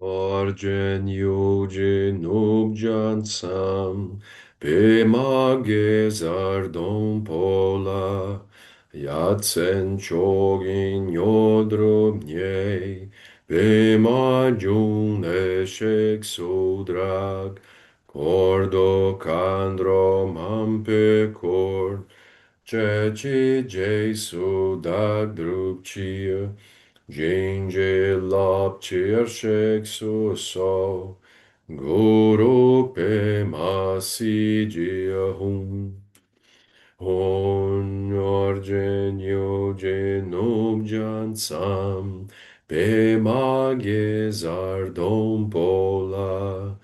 Argen Yojin Ubjan Sam Bemagezar Dom Pola Yatsen Chogin Yodrobnie Bemajun Eshek Sudrag Kordo Kandro Mampe Kor Ceci Jesu Dag Drupchia Ginge lapcier so Guru pe masigia hum. Hon orgen yogen objan sam. Pe magezar dom pola.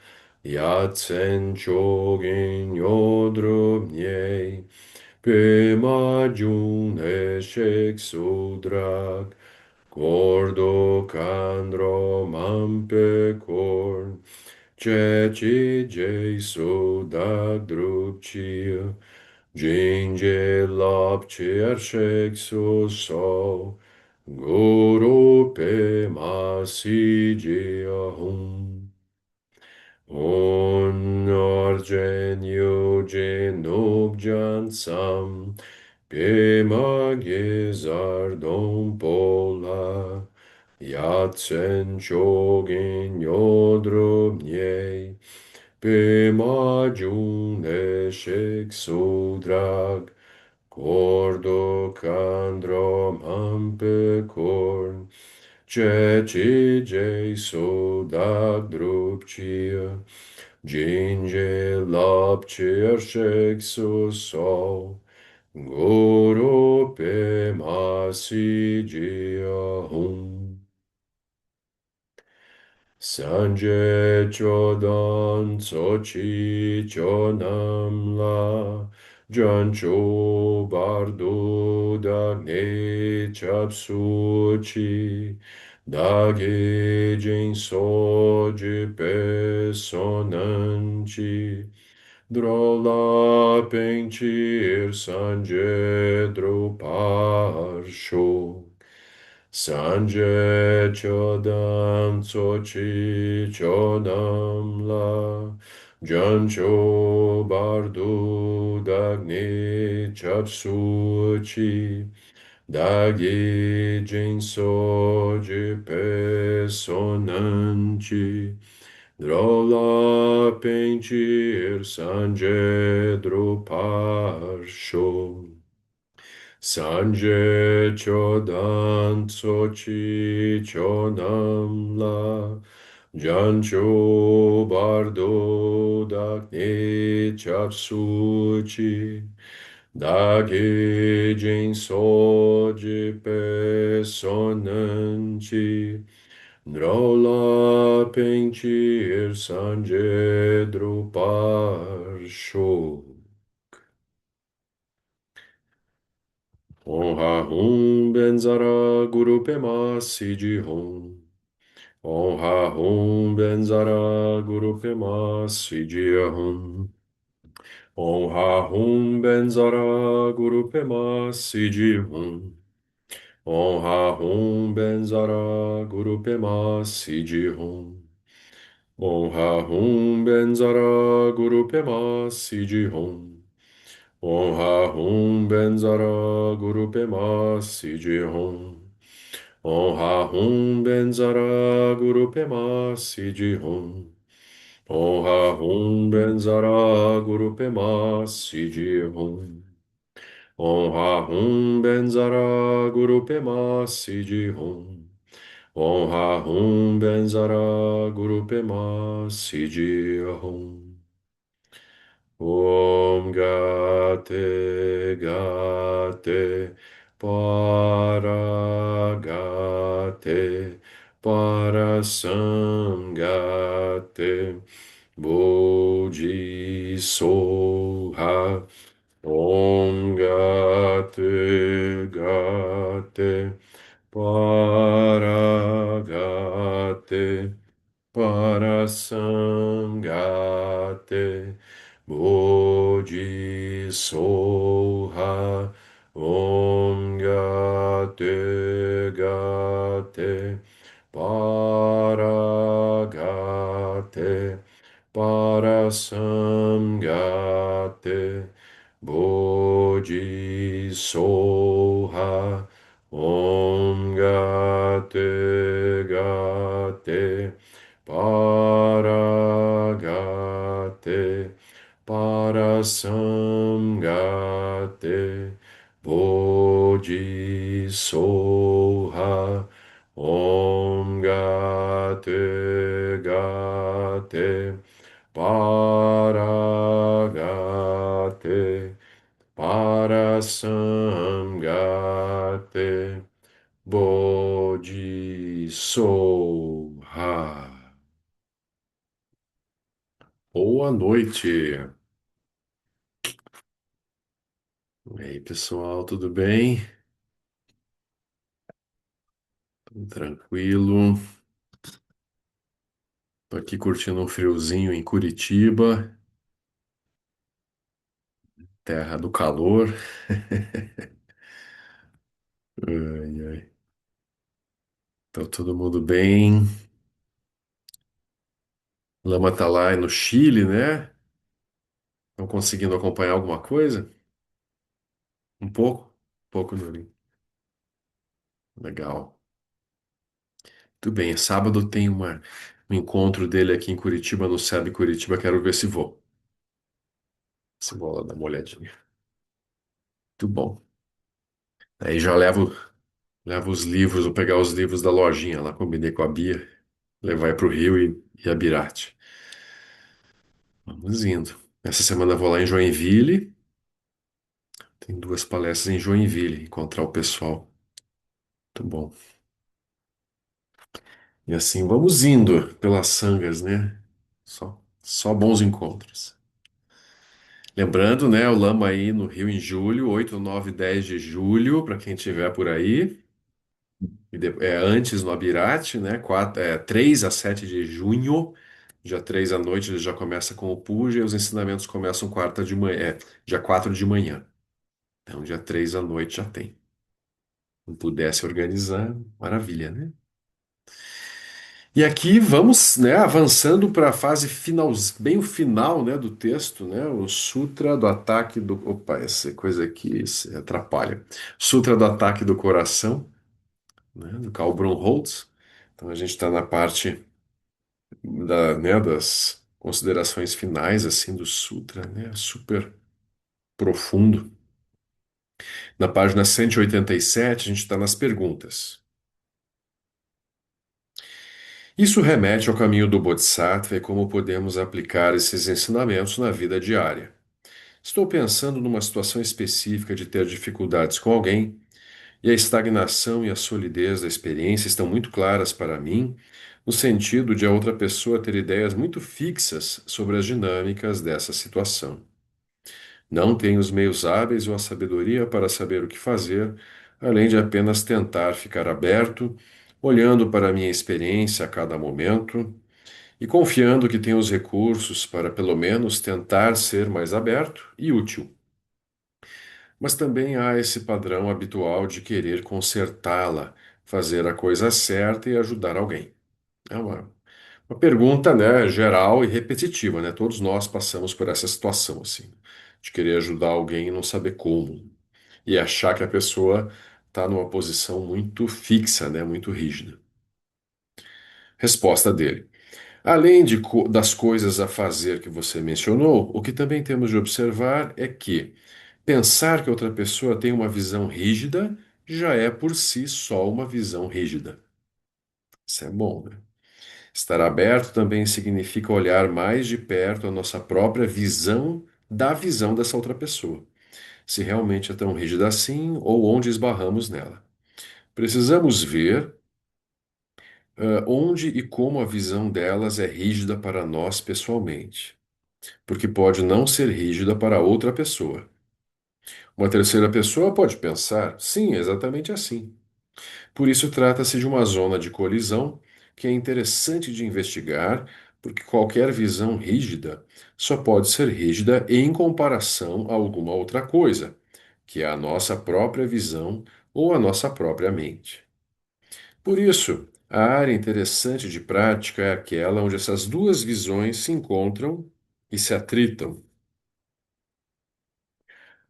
Yatsen chogin yodrobnie. Pe majun eshek sudrak. Cordo candro mampe corn, ceci Jesu da drupcia, ginge lapcier shexus so, guru pe masigia hum. On argen eugen objan sam, pe magezar dom pola, Yatsen chogin yodrobnie, pe majun eshek sudrag, cordo candrom ampe corn, ceci Jesu dag drupcia, ginge lapcier shek so, guru pe masigia hum. Sanje chodan sochi chonam la jancho bardo dagne chapsuchi dage jin soji pesonanchi drola penchir sanje druparsho Sanje chodam sochi chodam la jancho bardu dagni chapsuchi dagi jinso jipe sonanchi drola penchir sanje druparsho Sanje chodan sochi chodam la jancho bardo dakne chapsuchi dage jin soji pesonanchi drola penchir sanje druparsho. Om Ha Hum Benzara Guru Pema Siji Hum. Om Ha Hum Benzara Guru Pema Siji Hum. Om Ha Hum Benzara Guru Pema Siji Hum. Om Ha Hum Benzara Guru Pema Siji Hum. Om Ha Hum Benzara Guru Pema Siji Hum. Om Ha Hum Benzara Guru Pema Siji Hum. Om Ha Hum Benzara Guru Pema Siji Hum. Om Ha Hum Benzara Guru Pema Siji Hum. Om Ha Hum Benzara Guru Pema Siji Hum. Om Ha Hum Benzara Guru Pema Siji Hum. Om Gate Gate Paragate Parasamgate Boji Soha Om Gate Gate Paragate Parasangate Boji Soha Om Gate Gate Samgate Bodhisoha Om Gate Gate Paragate Parasamgate Bodhisoha Om Gate Gate Paragate Parasamgate Bodhisoha. Boa noite. E aí, pessoal, tudo bem? Tudo tranquilo? Tô aqui curtindo um friozinho em Curitiba, terra do calor. Ai, ai. Tá todo mundo bem. Lama tá lá no Chile, né? Estão conseguindo acompanhar alguma coisa? Um pouco? Um pouco, Nurinho. Legal. Tudo bem. Sábado tem um encontro dele aqui em Curitiba, no SEB Curitiba. Quero ver se vou. Se vou lá dar uma olhadinha. Muito bom. Aí já levo os livros, vou pegar os livros da lojinha lá, combinei com a Bia, levar para o Rio e Abirate. Vamos indo. Essa semana eu vou lá em Joinville. Tem duas palestras em Joinville, encontrar o pessoal. Muito bom. E assim vamos indo pelas sangas, né? Só bons encontros. Lembrando, né, o Lama aí no Rio em julho, 8, 9, 10 de julho, para quem estiver por aí. Antes no Abirate, né? 3 a 7 de junho. Dia 3 à noite ele já começa com o Puja e os ensinamentos começam quarta de manhã, dia 4 de manhã. Então, dia 3 à noite já tem. Não pudesse organizar, maravilha, né? E aqui vamos, né, avançando para a fase final, bem o final, né, do texto, né, o Sutra do Ataque do... Opa, essa coisa aqui se atrapalha. Sutra do Ataque do Coração, né, do Karl Holtz. Então a gente está na parte né, das considerações finais, assim, do Sutra, né, super profundo. Na página 187 a gente está nas perguntas. Isso remete ao caminho do Bodhisattva e como podemos aplicar esses ensinamentos na vida diária. Estou pensando numa situação específica de ter dificuldades com alguém, e a estagnação e a solidez da experiência estão muito claras para mim, no sentido de a outra pessoa ter ideias muito fixas sobre as dinâmicas dessa situação. Não tenho os meios hábeis ou a sabedoria para saber o que fazer, além de apenas tentar ficar aberto, olhando para a minha experiência a cada momento e confiando que tenho os recursos para pelo menos tentar ser mais aberto e útil. Mas também há esse padrão habitual de querer consertá-la, fazer a coisa certa e ajudar alguém. É uma pergunta, né, geral e repetitiva, né? Todos nós passamos por essa situação, assim, de querer ajudar alguém e não saber como, e achar que a pessoa está numa posição muito fixa, né, muito rígida. Resposta dele. Além das coisas a fazer que você mencionou, o que também temos de observar é que pensar que outra pessoa tem uma visão rígida já é por si só uma visão rígida. Isso é bom, né? Estar aberto também significa olhar mais de perto a nossa própria visão da visão dessa outra pessoa, se realmente é tão rígida assim ou onde esbarramos nela. Precisamos ver onde e como a visão delas é rígida para nós pessoalmente, porque pode não ser rígida para outra pessoa. Uma terceira pessoa pode pensar, sim, exatamente assim. Por isso, trata-se de uma zona de colisão que é interessante de investigar, porque qualquer visão rígida só pode ser rígida em comparação a alguma outra coisa, que é a nossa própria visão ou a nossa própria mente. Por isso, a área interessante de prática é aquela onde essas duas visões se encontram e se atritam.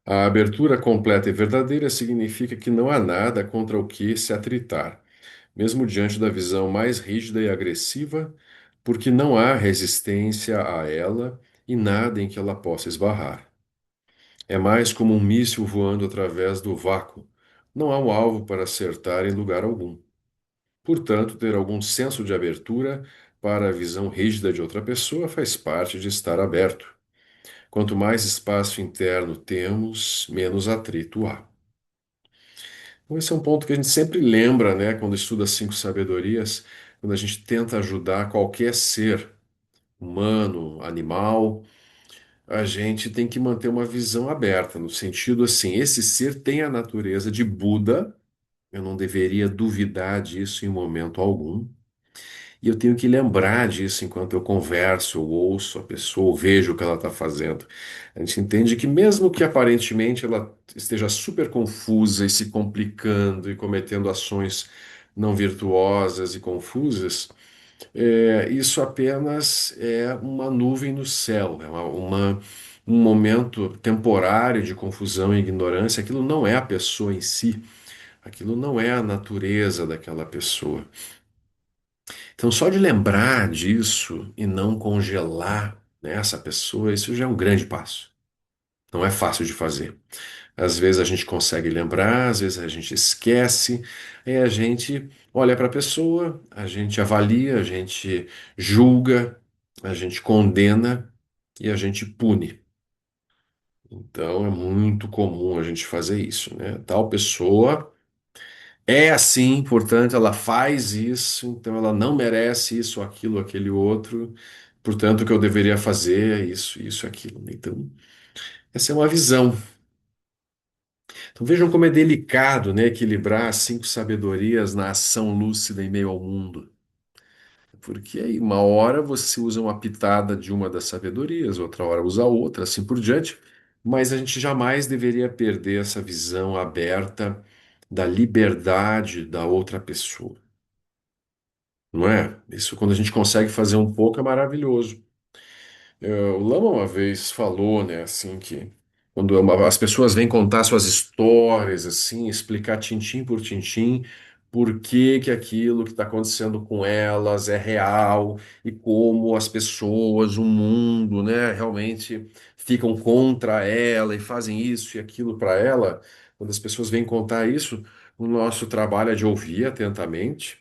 A abertura completa e verdadeira significa que não há nada contra o que se atritar, mesmo diante da visão mais rígida e agressiva, porque não há resistência a ela e nada em que ela possa esbarrar. É mais como um míssil voando através do vácuo. Não há um alvo para acertar em lugar algum. Portanto, ter algum senso de abertura para a visão rígida de outra pessoa faz parte de estar aberto. Quanto mais espaço interno temos, menos atrito há. Então, esse é um ponto que a gente sempre lembra, né, quando estuda as cinco sabedorias, quando a gente tenta ajudar qualquer ser, humano, animal, a gente tem que manter uma visão aberta, no sentido assim, esse ser tem a natureza de Buda, eu não deveria duvidar disso em momento algum. E eu tenho que lembrar disso enquanto eu converso, ou ouço a pessoa, ou vejo o que ela está fazendo. A gente entende que, mesmo que aparentemente ela esteja super confusa e se complicando e cometendo ações não virtuosas e confusas, isso apenas é uma nuvem no céu, é um momento temporário de confusão e ignorância. Aquilo não é a pessoa em si, aquilo não é a natureza daquela pessoa. Então, só de lembrar disso e não congelar, né, essa pessoa, isso já é um grande passo. Não é fácil de fazer. Às vezes a gente consegue lembrar, às vezes a gente esquece, aí a gente olha para a pessoa, a gente avalia, a gente julga, a gente condena e a gente pune. Então é muito comum a gente fazer isso, né? Tal pessoa é assim, portanto, ela faz isso, então ela não merece isso, aquilo, aquele outro. Portanto, o que eu deveria fazer é isso, aquilo. Então, essa é uma visão. Então, vejam como é delicado, né, equilibrar as cinco sabedorias na ação lúcida em meio ao mundo. Porque aí, uma hora você usa uma pitada de uma das sabedorias, outra hora usa outra, assim por diante. Mas a gente jamais deveria perder essa visão aberta da liberdade da outra pessoa. Não é? Isso quando a gente consegue fazer um pouco é maravilhoso. O Lama uma vez falou, né, assim, que quando as pessoas vêm contar suas histórias, assim, explicar tintim por tintim, por que que aquilo que está acontecendo com elas é real e como as pessoas, o mundo, né, realmente ficam contra ela e fazem isso e aquilo para ela. Quando as pessoas vêm contar isso, o nosso trabalho é de ouvir atentamente,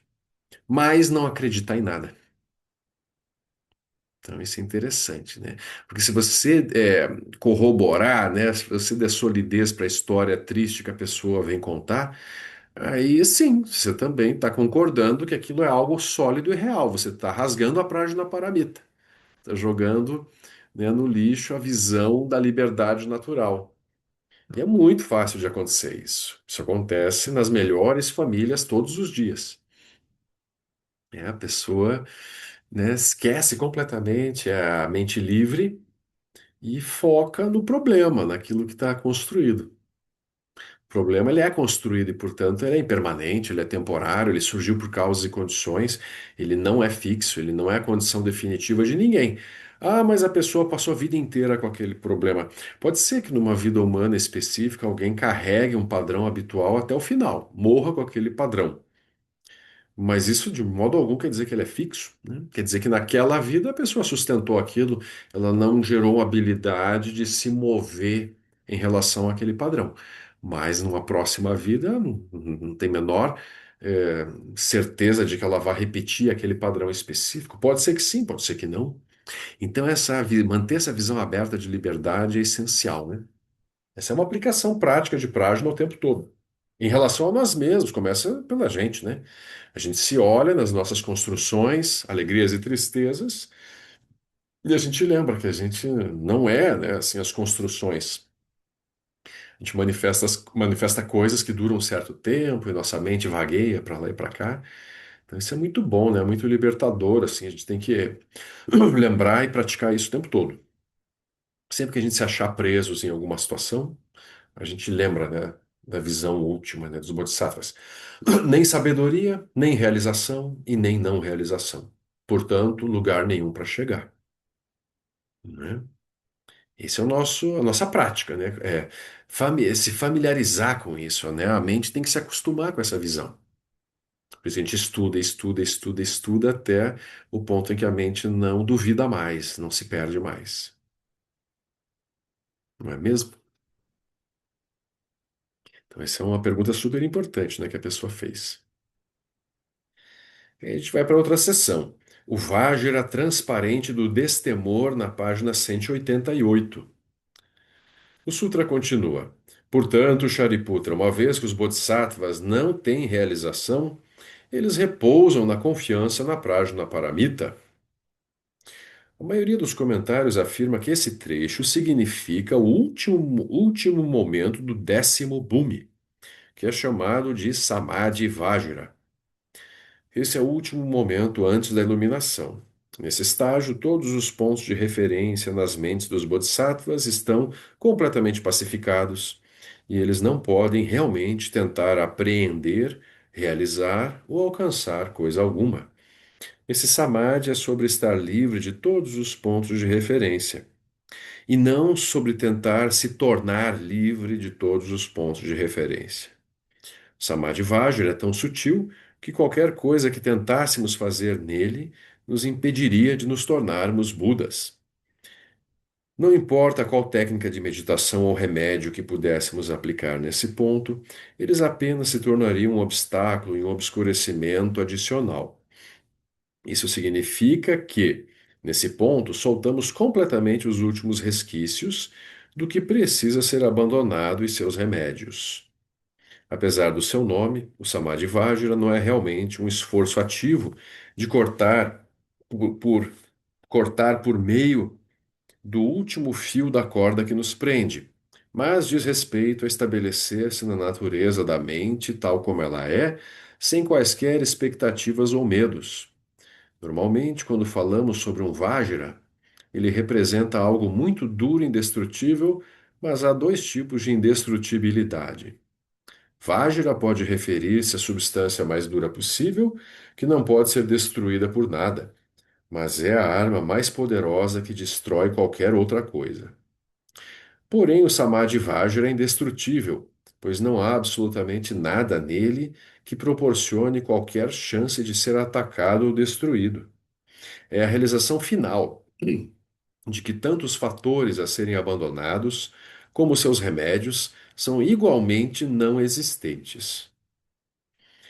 mas não acreditar em nada. Então, isso é interessante, né? Porque se você corroborar, né, se você der solidez para a história triste que a pessoa vem contar, aí sim, você também está concordando que aquilo é algo sólido e real. Você está rasgando a página paramita, está jogando, né, no lixo a visão da liberdade natural. E é muito fácil de acontecer isso. Isso acontece nas melhores famílias todos os dias. A pessoa, né, esquece completamente a mente livre e foca no problema, naquilo que está construído. O problema ele é construído e, portanto, ele é impermanente, ele é temporário, ele surgiu por causas e condições, ele não é fixo, ele não é a condição definitiva de ninguém. Ah, mas a pessoa passou a vida inteira com aquele problema. Pode ser que numa vida humana específica alguém carregue um padrão habitual até o final, morra com aquele padrão. Mas isso de modo algum quer dizer que ele é fixo, né? Quer dizer que naquela vida a pessoa sustentou aquilo, ela não gerou habilidade de se mover em relação àquele padrão. Mas numa próxima vida não tem menor certeza de que ela vai repetir aquele padrão específico. Pode ser que sim, pode ser que não. Então manter essa visão aberta de liberdade é essencial, né? Essa é uma aplicação prática de Prajna o tempo todo. Em relação a nós mesmos, começa pela gente, né? A gente se olha nas nossas construções, alegrias e tristezas, e a gente lembra que a gente não é, né, assim, as construções. A gente manifesta coisas que duram um certo tempo e nossa mente vagueia para lá e para cá. Então isso é muito bom, né? Muito libertador, assim. A gente tem que lembrar e praticar isso o tempo todo. Sempre que a gente se achar presos em alguma situação, a gente lembra, né, da visão última, né, dos bodhisattvas. Nem sabedoria, nem realização e nem não realização. Portanto, lugar nenhum para chegar. né? Esse é a nossa prática, né? Se familiarizar com isso, né? A mente tem que se acostumar com essa visão. Por isso a gente estuda, estuda, estuda, estuda até o ponto em que a mente não duvida mais, não se perde mais. Não é mesmo? Então, essa é uma pergunta super importante, né, que a pessoa fez. Aí a gente vai para outra seção. O Vajra transparente do destemor, na página 188. O Sutra continua. Portanto, Shariputra, uma vez que os Bodhisattvas não têm realização, eles repousam na confiança na Prajnaparamita. A maioria dos comentários afirma que esse trecho significa o último momento do 10º bhumi, que é chamado de Samadhi Vajra. Esse é o último momento antes da iluminação. Nesse estágio, todos os pontos de referência nas mentes dos bodhisattvas estão completamente pacificados e eles não podem realmente tentar apreender, realizar ou alcançar coisa alguma. Esse samadhi é sobre estar livre de todos os pontos de referência e não sobre tentar se tornar livre de todos os pontos de referência. Samadhi Vajra é tão sutil que qualquer coisa que tentássemos fazer nele nos impediria de nos tornarmos Budas. Não importa qual técnica de meditação ou remédio que pudéssemos aplicar nesse ponto, eles apenas se tornariam um obstáculo e um obscurecimento adicional. Isso significa que, nesse ponto, soltamos completamente os últimos resquícios do que precisa ser abandonado e seus remédios. Apesar do seu nome, o Samadhi Vajra não é realmente um esforço ativo de por cortar por meio do último fio da corda que nos prende, mas diz respeito a estabelecer-se na natureza da mente tal como ela é, sem quaisquer expectativas ou medos. Normalmente, quando falamos sobre um Vajra, ele representa algo muito duro e indestrutível, mas há dois tipos de indestrutibilidade. Vajra pode referir-se à substância mais dura possível, que não pode ser destruída por nada, mas é a arma mais poderosa que destrói qualquer outra coisa. Porém, o Samadhi Vajra é indestrutível, pois não há absolutamente nada nele que proporcione qualquer chance de ser atacado ou destruído. É a realização final de que tanto os fatores a serem abandonados, como seus remédios, são igualmente não existentes.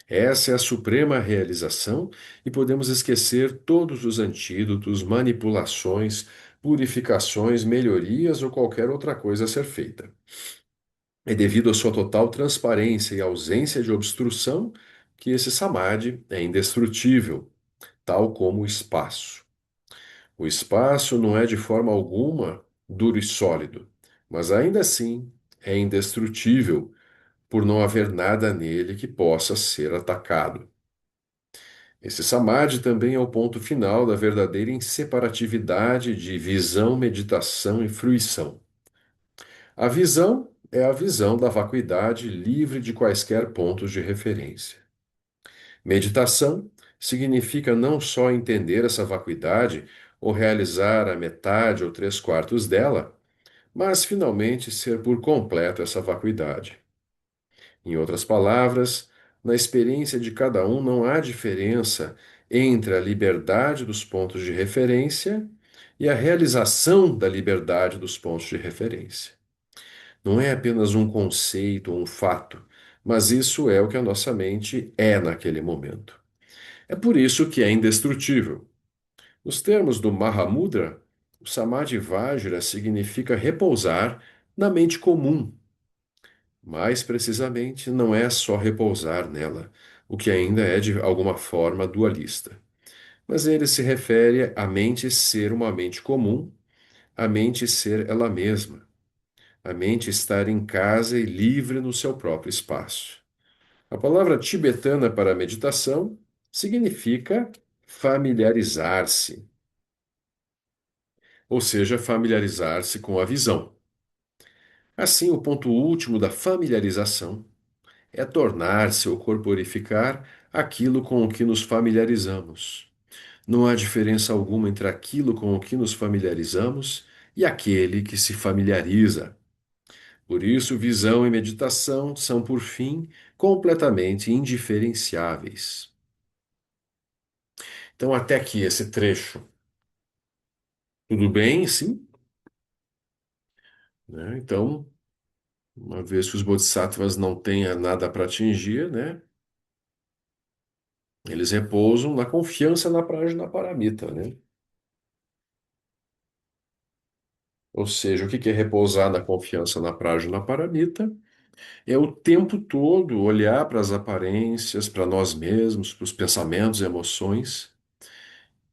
Essa é a suprema realização e podemos esquecer todos os antídotos, manipulações, purificações, melhorias ou qualquer outra coisa a ser feita. É devido à sua total transparência e ausência de obstrução que esse samadhi é indestrutível, tal como o espaço. O espaço não é de forma alguma duro e sólido, mas ainda assim é indestrutível, por não haver nada nele que possa ser atacado. Esse samadhi também é o ponto final da verdadeira inseparatividade de visão, meditação e fruição. A visão é a visão da vacuidade livre de quaisquer pontos de referência. Meditação significa não só entender essa vacuidade ou realizar a metade ou três quartos dela, mas finalmente ser por completo essa vacuidade. Em outras palavras, na experiência de cada um não há diferença entre a liberdade dos pontos de referência e a realização da liberdade dos pontos de referência. Não é apenas um conceito ou um fato, mas isso é o que a nossa mente é naquele momento. É por isso que é indestrutível. Nos termos do Mahamudra, o Samadhi Vajra significa repousar na mente comum. Mais precisamente, não é só repousar nela, o que ainda é de alguma forma dualista. Mas ele se refere à mente ser uma mente comum, a mente ser ela mesma, a mente estar em casa e livre no seu próprio espaço. A palavra tibetana para meditação significa familiarizar-se, ou seja, familiarizar-se com a visão. Assim, o ponto último da familiarização é tornar-se ou corporificar aquilo com o que nos familiarizamos. Não há diferença alguma entre aquilo com o que nos familiarizamos e aquele que se familiariza. Por isso, visão e meditação são, por fim, completamente indiferenciáveis. Então, até aqui esse trecho. Tudo bem, sim? Né? Então, uma vez que os bodhisattvas não tenham nada para atingir, né? Eles repousam na confiança na Prajnaparamita, né? Ou seja, o que é repousar na confiança na Prajnaparamita? É o tempo todo olhar para as aparências, para nós mesmos, para os pensamentos e emoções,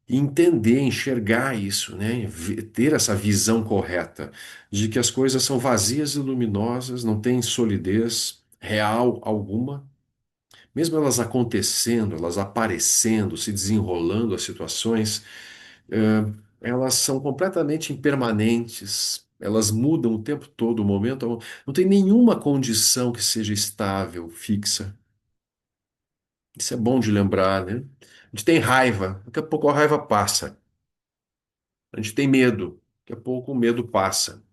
e entender, enxergar isso, né? Ter essa visão correta de que as coisas são vazias e luminosas, não têm solidez real alguma. Mesmo elas acontecendo, elas aparecendo, se desenrolando as situações, elas são completamente impermanentes, elas mudam o tempo todo, o momento, não tem nenhuma condição que seja estável, fixa. Isso é bom de lembrar, né? A gente tem raiva, daqui a pouco a raiva passa. A gente tem medo, daqui a pouco o medo passa.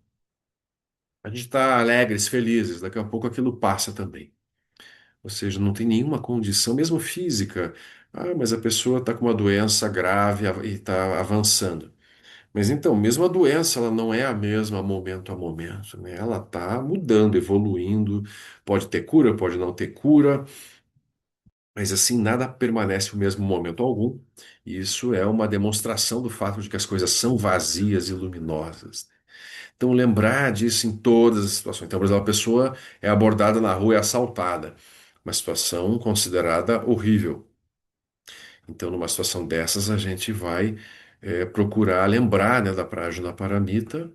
A gente está alegres, felizes, daqui a pouco aquilo passa também. Ou seja, não tem nenhuma condição, mesmo física. Ah, mas a pessoa está com uma doença grave e está avançando. Mas então, mesmo a doença, ela não é a mesma momento a momento, né? Ela está mudando, evoluindo. Pode ter cura, pode não ter cura, mas assim, nada permanece o mesmo momento algum. E isso é uma demonstração do fato de que as coisas são vazias e luminosas. Então, lembrar disso em todas as situações. Então, por exemplo, a pessoa é abordada na rua e assaltada. Uma situação considerada horrível. Então, numa situação dessas, a gente vai procurar lembrar, né, da Prajnaparamita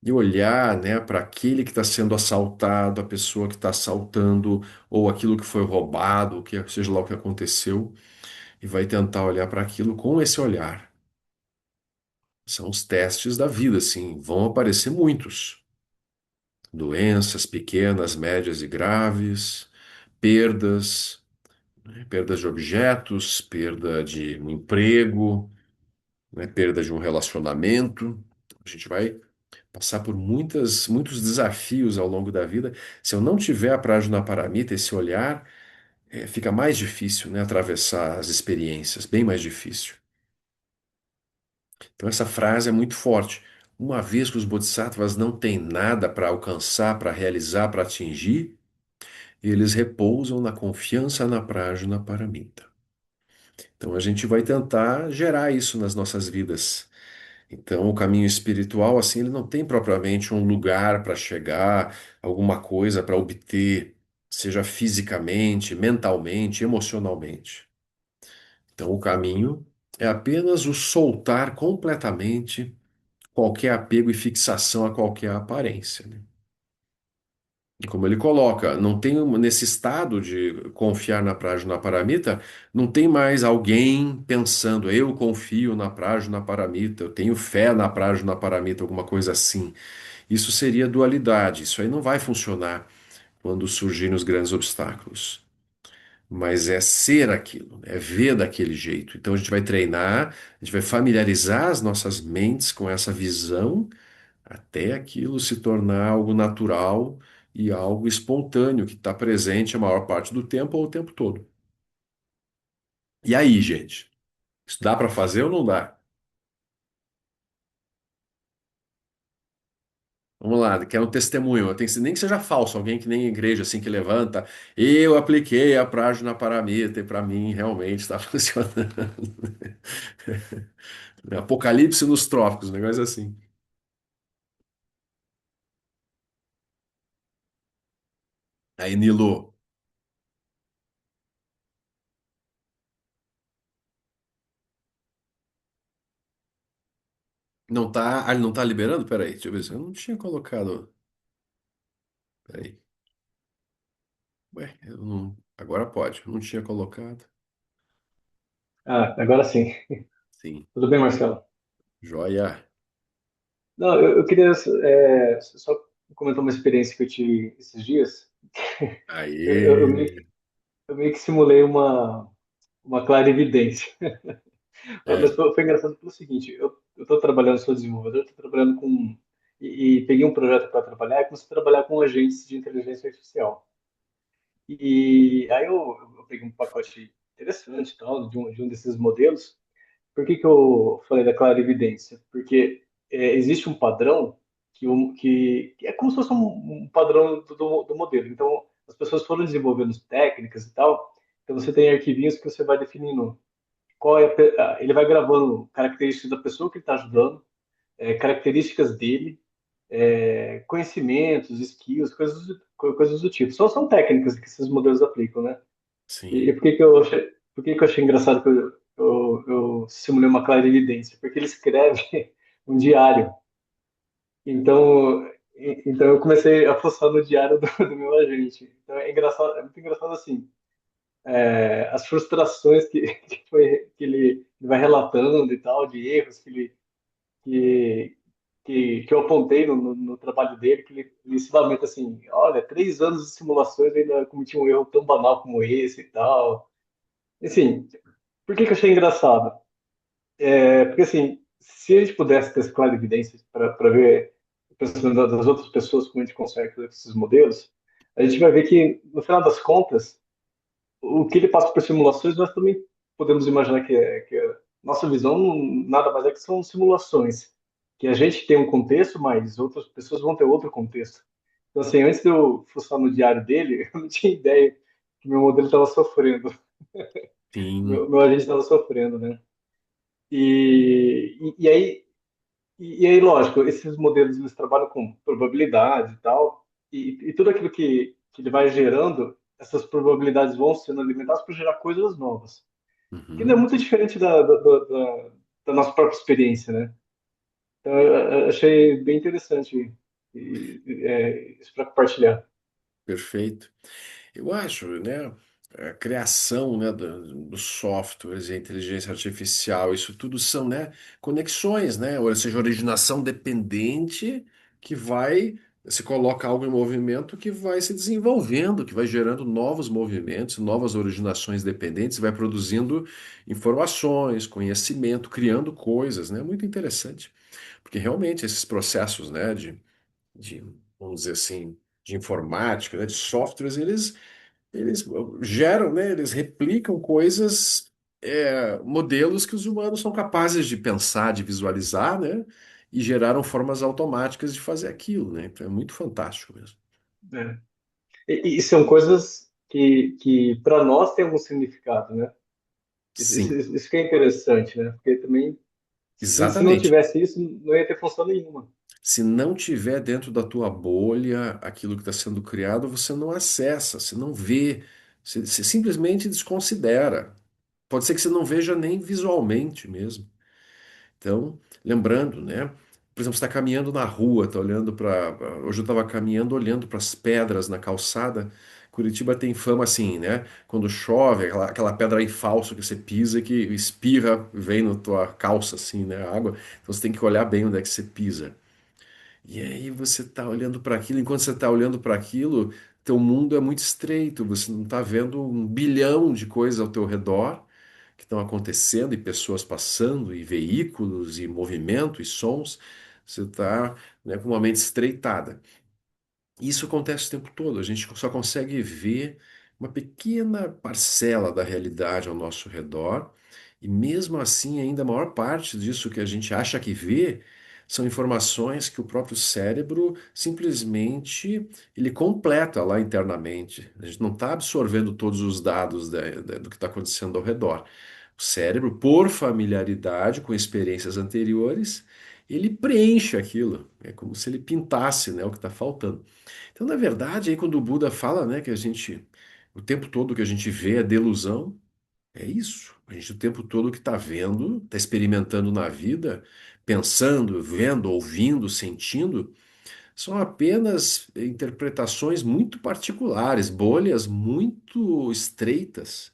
e olhar, né, para aquele que está sendo assaltado, a pessoa que está assaltando, ou aquilo que foi roubado, o que seja lá o que aconteceu, e vai tentar olhar para aquilo com esse olhar. São os testes da vida, assim, vão aparecer muitos. Doenças pequenas, médias e graves, perdas, né, perdas de objetos, perda de um emprego, né, perda de um relacionamento. A gente vai passar por muitos desafios ao longo da vida. Se eu não tiver a Prajnaparamita, esse olhar, fica mais difícil, né, atravessar as experiências, bem mais difícil. Então essa frase é muito forte. Uma vez que os bodhisattvas não têm nada para alcançar, para realizar, para atingir, eles repousam na confiança na Prajnaparamita. Então a gente vai tentar gerar isso nas nossas vidas. Então o caminho espiritual, assim, ele não tem propriamente um lugar para chegar, alguma coisa para obter, seja fisicamente, mentalmente, emocionalmente. Então o caminho é apenas o soltar completamente qualquer apego e fixação a qualquer aparência, né? E como ele coloca, não tem nesse estado de confiar na Prajnaparamita, não tem mais alguém pensando, eu confio na Prajnaparamita, eu tenho fé na Prajnaparamita, alguma coisa assim. Isso seria dualidade, isso aí não vai funcionar quando surgirem os grandes obstáculos. Mas é ser aquilo, né? É ver daquele jeito. Então a gente vai treinar, a gente vai familiarizar as nossas mentes com essa visão até aquilo se tornar algo natural e algo espontâneo, que está presente a maior parte do tempo ou o tempo todo. E aí, gente? Isso dá para fazer ou não dá? Vamos lá, quer um testemunho. Tem que nem que seja falso, alguém que nem a igreja assim que levanta. Eu apliquei a prática paramita e para mim realmente está funcionando. Apocalipse nos trópicos, um negócio assim. Aí, Nilo, não tá, ele não tá liberando? Peraí, deixa eu ver se eu não tinha colocado. Peraí. Ué, eu não... agora pode. Eu não tinha colocado. Ah, agora sim. Sim. Tudo bem, Marcelo? Joia. Não, eu queria só comentar uma experiência que eu tive esses dias. Eu, eu, eu meio, Aí. eu meio que simulei uma clarividência. Mas É, foi engraçado pelo seguinte, eu tô trabalhando, sou desenvolvedor, tô trabalhando com... E peguei um projeto para trabalhar, e comecei a trabalhar com agentes de inteligência artificial. E aí eu peguei um pacote interessante, e tal, de um desses modelos. Por que que eu falei da clarividência? Porque existe um padrão que é como se fosse um padrão do modelo. Então, as pessoas foram desenvolvendo técnicas e tal. Então, você tem arquivinhos que você vai definindo qual é ele vai gravando características da pessoa que ele está ajudando, características dele, conhecimentos, skills, coisas do tipo. São técnicas que esses modelos aplicam, né? E sim. por que que eu achei engraçado que eu simulei uma clarividência? Porque ele escreve um diário. Então, então eu comecei a fuçar no diário do meu agente. Então é engraçado, é muito engraçado assim, as frustrações que ele vai relatando e tal, de erros que, que eu apontei no trabalho dele, que ele se lamenta assim, olha, 3 anos de simulações e ainda cometi um erro tão banal como esse e tal. Enfim, por que que eu achei engraçado? Porque, assim, se a gente pudesse ter essa clara evidência para ver o pensamento das outras pessoas, como a gente consegue fazer com esses modelos, a gente vai ver que, no final das contas, o que ele passa por simulações, nós também podemos imaginar que a nossa visão nada mais é que são simulações. Que a gente tem um contexto, mas outras pessoas vão ter outro contexto. Então, assim, antes de eu fuçar no diário dele, eu não tinha ideia que meu modelo estava sofrendo, Sim. meu agente estava sofrendo, né? E aí, lógico, esses modelos eles trabalham com probabilidade e tal, e tudo aquilo que ele vai gerando, essas probabilidades vão sendo alimentadas para gerar coisas novas, que não é Uhum. muito diferente da nossa própria experiência, né? Então, eu achei bem interessante isso para compartilhar. Perfeito. Eu acho, né, a criação, né, dos softwares e a inteligência artificial, isso tudo são, né, conexões, né, ou seja, originação dependente que vai, se coloca algo em movimento que vai se desenvolvendo, que vai gerando novos movimentos, novas originações dependentes, vai produzindo informações, conhecimento, criando coisas, né, muito interessante, porque realmente esses processos, né, de, vamos dizer assim, de informática, né, de softwares, eles geram, né, eles replicam coisas, modelos que os humanos são capazes de pensar, de visualizar, né, e geraram formas automáticas de fazer aquilo, né? Então é muito fantástico mesmo. Né? E são coisas que para nós tem algum significado, né? Sim, Isso que é interessante, né? Porque também, se não exatamente. tivesse isso, não ia ter função nenhuma. Se não tiver dentro da tua bolha aquilo que está sendo criado, você não acessa, você não vê, você simplesmente desconsidera. Pode ser que você não veja nem visualmente mesmo. Então, lembrando, né? Por exemplo, você está caminhando na rua, está olhando para. Hoje eu estava caminhando, olhando para as pedras na calçada. Curitiba tem fama assim, né? Quando chove, aquela pedra em falso que você pisa, que espirra, vem na tua calça, assim, né? A água. Então você tem que olhar bem onde é que você pisa. E aí você está olhando para aquilo, enquanto você está olhando para aquilo, teu mundo é muito estreito, você não está vendo 1 bilhão de coisas ao teu redor que estão acontecendo e pessoas passando e veículos e movimento e sons. Você está, né, com uma mente estreitada. Isso acontece o tempo todo, a gente só consegue ver uma pequena parcela da realidade ao nosso redor, e mesmo assim, ainda a maior parte disso que a gente acha que vê são informações que o próprio cérebro simplesmente ele completa lá internamente. A gente não está absorvendo todos os dados do que está acontecendo ao redor. O cérebro, por familiaridade com experiências anteriores, ele preenche aquilo. É como se ele pintasse, né, o que está faltando. Então, na verdade, aí quando o Buda fala, né, que a gente, o tempo todo que a gente vê é delusão, é isso. A gente o tempo todo que está vendo, está experimentando na vida, pensando, vendo, ouvindo, sentindo, são apenas interpretações muito particulares, bolhas muito estreitas.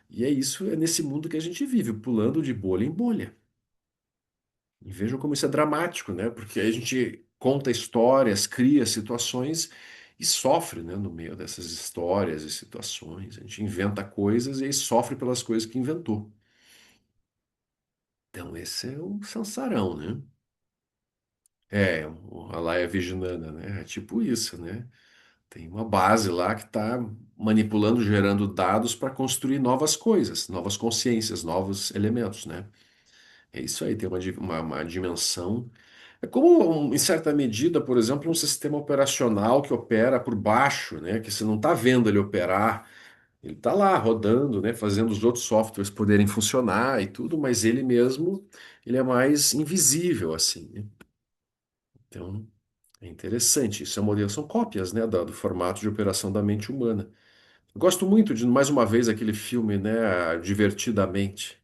E é isso, é nesse mundo que a gente vive, pulando de bolha em bolha. E vejam como isso é dramático, né? Porque a gente conta histórias, cria situações e sofre, né, no meio dessas histórias e situações. A gente inventa coisas e aí sofre pelas coisas que inventou. Então, esse é o Sansarão, né? É, a Laia Virginana, né? É tipo isso, né? Tem uma base lá que está manipulando, gerando dados para construir novas coisas, novas consciências, novos elementos, né? É isso aí, tem uma dimensão. É como, em certa medida, por exemplo, um sistema operacional que opera por baixo, né? Que você não está vendo ele operar, ele está lá rodando, né? Fazendo os outros softwares poderem funcionar e tudo, mas ele mesmo, ele é mais invisível, assim, né? Então, é interessante. Isso é um modelo, são cópias, né, do formato de operação da mente humana. Gosto muito de, mais uma vez, aquele filme, né, Divertidamente.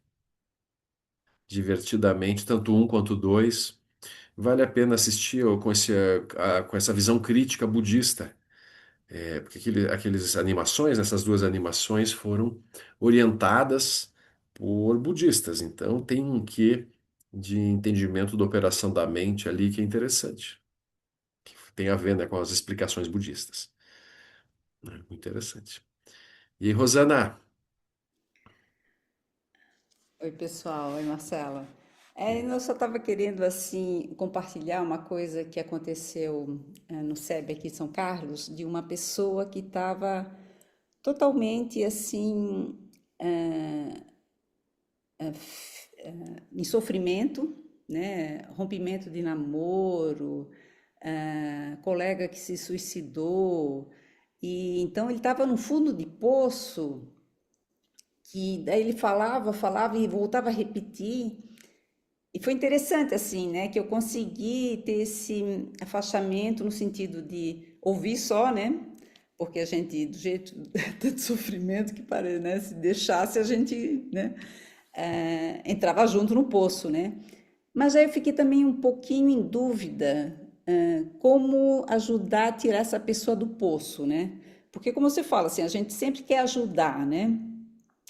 Divertidamente, tanto um quanto dois. Vale a pena assistir com com essa visão crítica budista. É, porque aqueles animações, essas duas animações foram orientadas por budistas. Então tem um quê de entendimento da operação da mente ali que é interessante. Que tem a ver, né, com as explicações budistas. É muito interessante. E aí, Rosana? Oi, pessoal. Oi, Marcela. Hum. Eu só estava querendo, assim, compartilhar uma coisa que aconteceu, no SEB aqui em São Carlos, de uma pessoa que estava totalmente, assim, em sofrimento, né? Rompimento de namoro, colega que se suicidou. E então ele estava no fundo de poço, que daí ele falava, falava e voltava a repetir. E foi interessante, assim, né, que eu consegui ter esse afastamento no sentido de ouvir só, né, porque a gente, do jeito, tanto sofrimento que parece, né, se deixasse a gente, né, entrava junto no poço, né. Mas aí eu fiquei também um pouquinho em dúvida, como ajudar a tirar essa pessoa do poço, né, porque como você fala, assim, a gente sempre quer ajudar, né,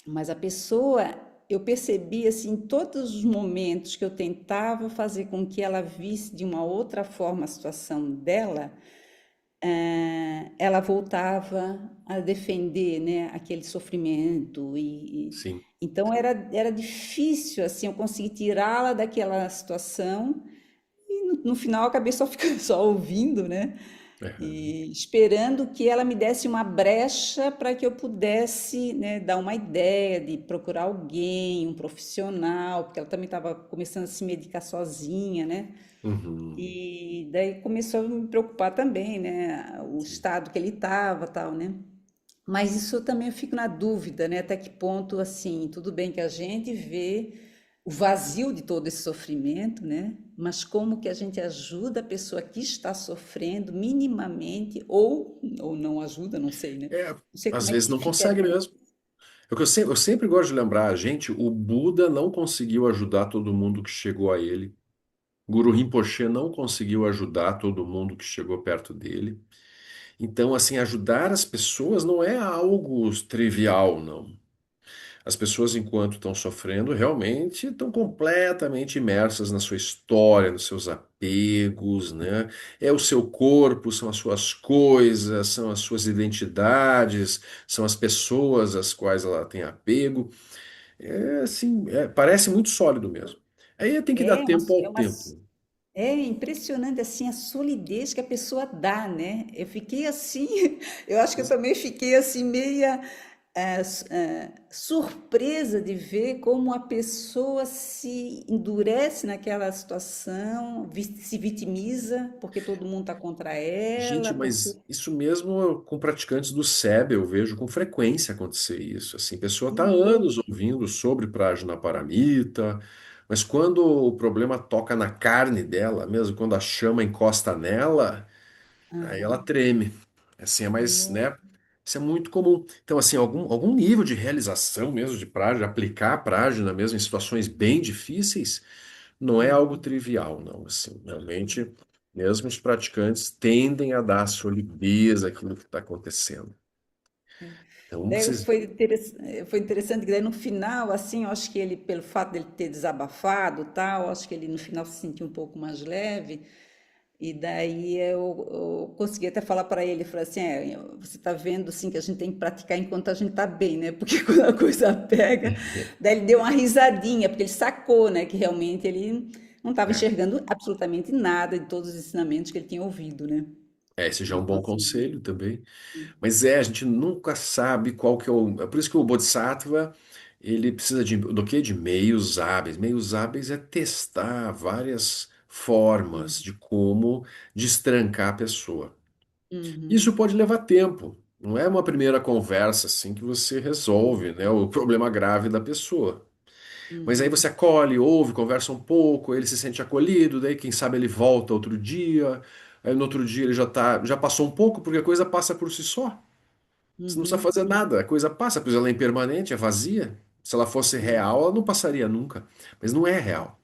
mas a pessoa, eu percebi assim, em todos os momentos que eu tentava fazer com que ela visse de uma outra forma a situação dela, ela voltava a defender, né, aquele sofrimento Sim. então era difícil assim eu conseguir tirá-la daquela situação e no final eu acabei só ficando só ouvindo, né? É. E esperando que ela me desse uma brecha para que eu pudesse, né, dar uma ideia de procurar alguém, um profissional, porque ela também estava começando a se medicar sozinha, né? Uhum. E daí começou a me preocupar também, né, o Sim. estado que ele estava, tal, né? Mas isso eu também fico na dúvida, né? Até que ponto, assim, tudo bem que a gente vê o vazio de todo esse sofrimento, né? Mas como que a gente ajuda a pessoa que está sofrendo minimamente ou não ajuda, não sei, né? É, Não sei às como é vezes que não fica. consegue mesmo. É o que eu sempre gosto de lembrar a gente, o Buda não conseguiu ajudar todo mundo que chegou a ele. Guru Rinpoche não conseguiu ajudar todo mundo que chegou perto dele. Então, assim, ajudar as pessoas não é algo trivial, não. As pessoas, enquanto estão sofrendo, realmente estão completamente imersas na sua história, nos seus apegos, né? É o seu corpo, são as suas coisas, são as suas identidades, são as pessoas às quais ela tem apego. É assim, parece muito sólido mesmo. Aí tem que dar É uma, tempo é ao uma, tempo. é impressionante assim a solidez que a pessoa dá, né? Eu fiquei assim, eu acho que eu também fiquei assim meia surpresa de ver como a pessoa se endurece naquela situação, se vitimiza porque todo mundo está contra Gente, ela, porque mas isso mesmo com praticantes do SEB, eu vejo com frequência acontecer isso. Assim, a pessoa está há anos ouvindo sobre Prajnaparamita, mas quando o problema toca na carne dela, mesmo quando a chama encosta nela, aí ela treme. Assim, é mais, no- né? Isso é muito comum. Então, assim, algum nível de realização mesmo de prática, aplicar a prática mesmo em situações bem difíceis, não é algo trivial, não. Assim, realmente, mesmo os praticantes tendem a dar solidez àquilo que está acontecendo. Então, daí vocês... foi interessante que daí no final, assim, eu acho que ele, pelo fato dele ter desabafado, tal, eu acho que ele no final se sentiu um pouco mais leve. E daí eu consegui até falar para ele, falei assim, você está vendo assim que a gente tem que praticar enquanto a gente está bem, né? Porque quando a coisa pega, daí ele deu uma risadinha, porque ele sacou, né, que realmente ele não estava É. enxergando absolutamente nada de todos os ensinamentos que ele tinha ouvido, né? Esse já é um Então bom assim, conselho também. Mas a gente nunca sabe qual que é o. É por isso que o Bodhisattva, ele precisa do quê? De meios hábeis. Meios hábeis é testar várias formas de como destrancar a pessoa. Isso uhum, pode levar tempo. Não é uma primeira conversa assim que você resolve, né, o problema grave da pessoa. Mas aí você uhum, acolhe, ouve, conversa um pouco, ele se sente acolhido, daí quem sabe ele volta outro dia, aí no outro dia ele já passou um pouco, porque a coisa passa por si só. Você não precisa uhum, fazer nada, a coisa passa, pois ela é impermanente, é vazia. Se ela fosse uhum, real, ela não passaria nunca. Mas não é real.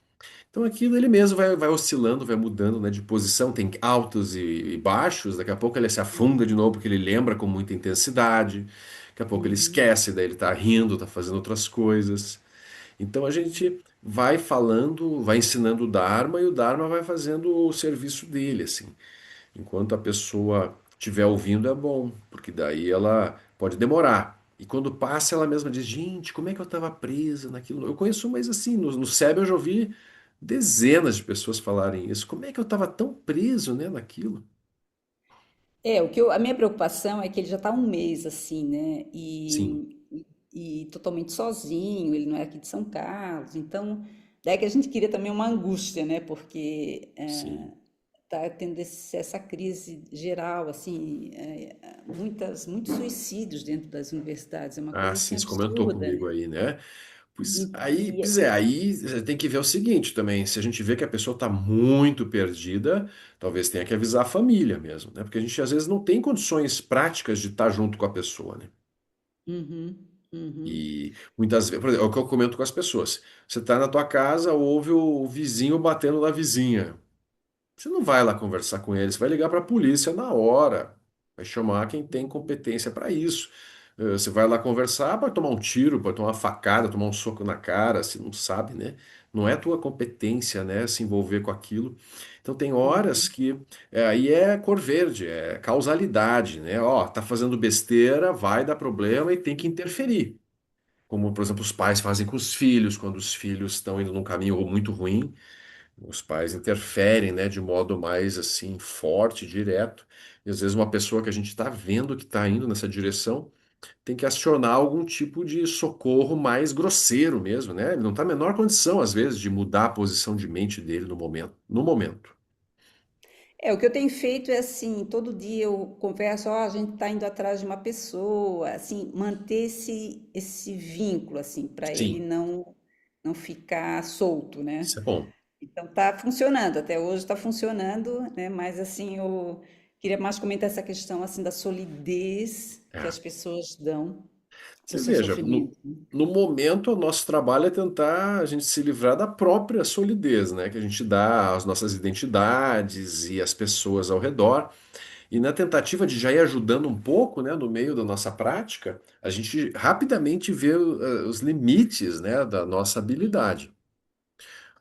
Então aquilo ele mesmo vai oscilando, vai mudando, né, de posição, tem altos e baixos, daqui a pouco ele se afunda de novo porque ele lembra com muita intensidade, daqui a pouco ele uhum, esquece, daí ele tá rindo, tá fazendo outras coisas. Então a gente vai falando, vai ensinando o Dharma e o Dharma vai fazendo o serviço dele, assim. Enquanto a pessoa estiver ouvindo é bom, porque daí ela pode demorar. E quando passa, ela mesma diz: Gente, como é que eu estava presa naquilo? Eu conheço, mas assim, no SEB eu já ouvi dezenas de pessoas falarem isso. Como é que eu estava tão preso, né, naquilo? a minha preocupação é que ele já está um mês assim, né? Sim, E totalmente sozinho, ele não é aqui de São Carlos, então daí que a gente queria também uma angústia, né? Porque sim. tá tendo essa crise geral, assim, muitos suicídios dentro das universidades, é uma Ah, coisa sim, assim você comentou absurda, comigo né? aí, né? E, Pois é, aí você tem que ver o seguinte também, se a gente vê que a pessoa está muito perdida, talvez tenha que avisar a família mesmo, né? Porque a gente às vezes não tem condições práticas de estar junto com a pessoa, né? uhum, uhum, E muitas vezes, por exemplo, é o que eu comento com as pessoas. Você está na tua casa, ouve o vizinho batendo na vizinha. Você não vai lá conversar com ele, você vai ligar para a polícia na hora. Vai chamar quem tem competência para isso. Você vai lá conversar para tomar um tiro, para tomar uma facada, tomar um soco na cara, você não sabe, né? Não é tua competência, né, se envolver com aquilo. Então tem horas uhum, que aí é cor verde, é causalidade, né? Ó, tá fazendo besteira, vai dar problema e tem que interferir. Como, por exemplo, os pais fazem com os filhos, quando os filhos estão indo num caminho muito ruim. Os pais interferem, né, de modo mais assim forte, direto. E às vezes uma pessoa que a gente está vendo que está indo nessa direção tem que acionar algum tipo de socorro mais grosseiro mesmo, né? Ele não está na menor condição, às vezes, de mudar a posição de mente dele no momento. No momento. o que eu tenho feito é assim, todo dia eu converso, ó, a gente está indo atrás de uma pessoa, assim, manter esse vínculo, assim, para ele Sim, não ficar solto, né? isso é bom. Então tá funcionando, até hoje está funcionando, né? Mas assim, eu queria mais comentar essa questão assim da solidez que É. as pessoas dão para o Você seu veja, sofrimento. no momento, o nosso trabalho é tentar a gente se livrar da própria solidez, né? Que a gente dá às nossas identidades e às pessoas ao redor. E na tentativa de já ir ajudando um pouco, né, no meio da nossa prática, a gente rapidamente vê os limites, né, da nossa habilidade.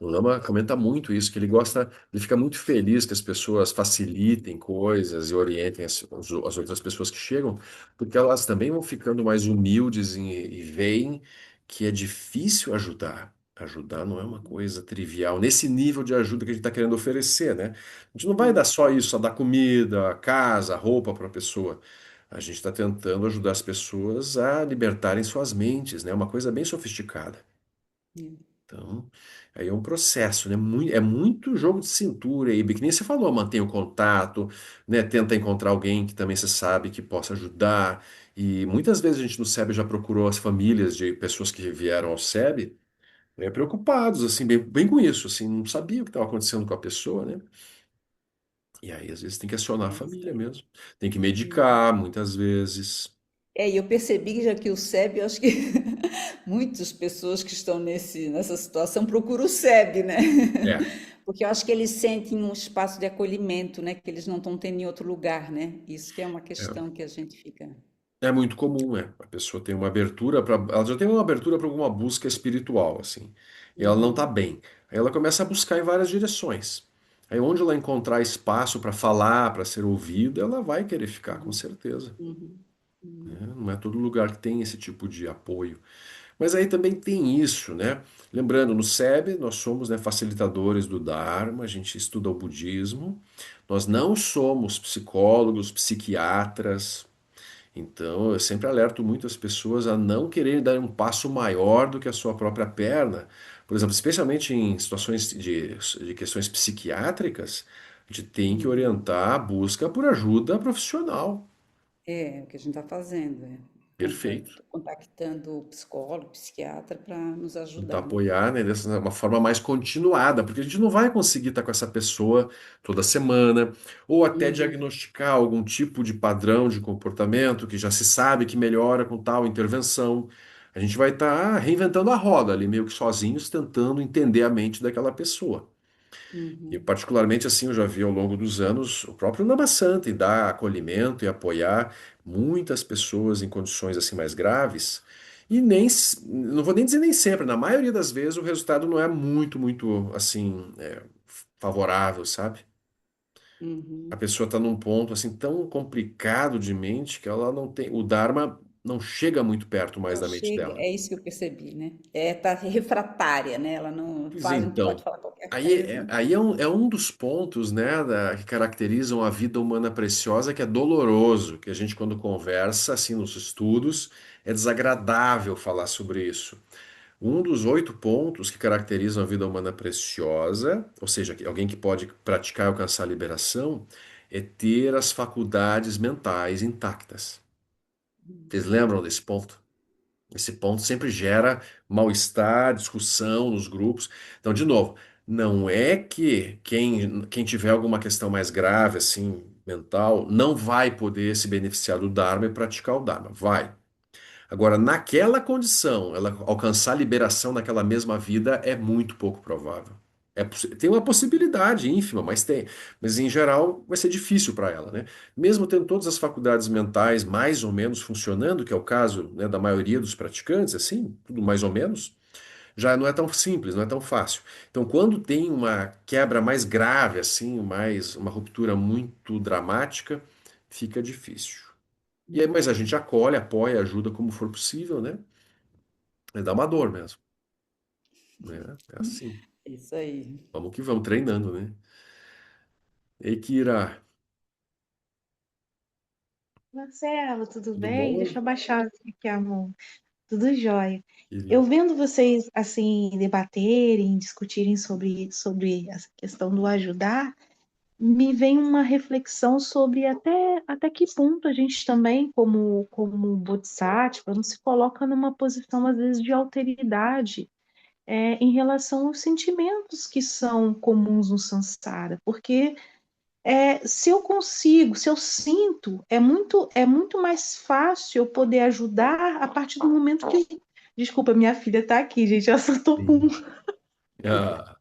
O Lama comenta muito isso, que ele gosta, ele fica muito feliz que as pessoas facilitem coisas e orientem as outras pessoas que chegam, porque elas também vão ficando mais humildes e veem que é difícil ajudar. Ajudar não é uma coisa trivial, nesse nível de ajuda que a gente está querendo oferecer, né? A gente não vai dar Hum, só isso, só dar comida, casa, roupa para a pessoa. A gente está tentando ajudar as pessoas a libertarem suas mentes, né? Uma coisa bem sofisticada. hum, Então, aí é um processo, né? É muito jogo de cintura aí, que nem você falou, mantém o contato, né? Tenta encontrar alguém que também você sabe que possa ajudar. E muitas vezes a gente no SEB já procurou as famílias de pessoas que vieram ao SEB, né, preocupados, assim, bem com isso, assim, não sabia o que estava acontecendo com a pessoa, né? E aí, às vezes, tem que acionar a é isso família aí. mesmo. Tem que Hum. medicar, muitas vezes. E eu percebi que já que o SEB, eu acho que muitas pessoas que estão nessa situação procuram o SEB, né? É, Porque eu acho que eles sentem um espaço de acolhimento, né? Que eles não estão tendo em outro lugar, né? Isso que é uma é. questão que a gente fica. É muito comum, é. A pessoa tem uma abertura para, ela já tem uma abertura para alguma busca espiritual, assim. E ela não está Uhum, bem. Aí ela começa a buscar em várias direções. Aí onde ela encontrar espaço para falar, para ser ouvida, ela vai querer ficar, com Uhum, certeza. uhum, Né? uhum, Não é todo lugar que tem esse tipo de apoio. Mas aí também tem isso, né? Lembrando, no SEB nós somos, né, facilitadores do Dharma, a gente estuda o budismo, nós não somos psicólogos, psiquiatras, então eu sempre alerto muito as pessoas a não querer dar um passo maior do que a sua própria perna. Por exemplo, especialmente em situações de questões psiquiátricas, a gente tem que uhum. orientar a busca por ajuda profissional. É, o que a gente está fazendo, é Perfeito. contactando o psicólogo, psiquiatra para nos Tentar ajudar, né? apoiar, né, dessa uma forma mais continuada, porque a gente não vai conseguir estar com essa pessoa toda semana, ou até Uhum, diagnosticar algum tipo de padrão de comportamento que já se sabe que melhora com tal intervenção. A gente vai estar reinventando a roda ali, meio que sozinhos, tentando entender a mente daquela pessoa. E uhum, particularmente assim, eu já vi ao longo dos anos o próprio Namasanta dar acolhimento e apoiar muitas pessoas em condições assim mais graves. E nem, não vou nem dizer nem sempre, na maioria das vezes o resultado não é muito assim favorável, sabe? A uhum. pessoa está num ponto assim tão complicado de mente que ela não tem, o Dharma não chega muito perto mais Não da mente chega, dela. é isso que eu percebi, né? É, tá refratária, né? Ela não Pois fala, pode então, falar qualquer aí, coisa. é um dos pontos, né, que caracterizam a vida humana preciosa, que é doloroso, que a gente, quando conversa, assim, nos estudos, é desagradável falar sobre isso. Um dos 8 pontos que caracterizam a vida humana preciosa, ou seja, alguém que pode praticar e alcançar a liberação, é ter as faculdades mentais intactas. Vocês lembram desse ponto? Esse ponto sempre gera mal-estar, discussão nos grupos. Então, de novo, não é que quem tiver alguma questão mais grave, assim, mental, não vai poder se beneficiar do Dharma e praticar o Dharma. Vai. Agora, naquela condição, ela alcançar a liberação naquela mesma vida é muito pouco provável. Tem uma possibilidade ínfima, mas tem. Mas em geral vai ser difícil para ela, né? Mesmo tendo todas as faculdades mentais mais ou menos funcionando, que é o caso, né, da maioria dos praticantes, assim, tudo mais ou menos, já não é tão simples, não é tão fácil. Então, quando tem uma quebra mais grave, assim, mais uma ruptura muito dramática, fica difícil. E aí, mas a gente acolhe, apoia, ajuda como for possível, né? É dar uma dor mesmo, né? É assim. Isso aí. Vamos que vamos, treinando, né? Ei, Kira, Marcelo, tudo tudo bem? bom? Deixa eu baixar aqui, amor. Tudo jóia. Eu Querido. vendo vocês assim debaterem, discutirem sobre essa questão do ajudar, me vem uma reflexão sobre até que ponto a gente também, como Bodhisattva, não se coloca numa posição às vezes de alteridade em relação aos sentimentos que são comuns no samsara, porque se eu consigo, se eu sinto, é muito mais fácil eu poder ajudar a partir do momento que. Desculpa, minha filha está aqui, gente, ela soltou pum. Sim. Ah,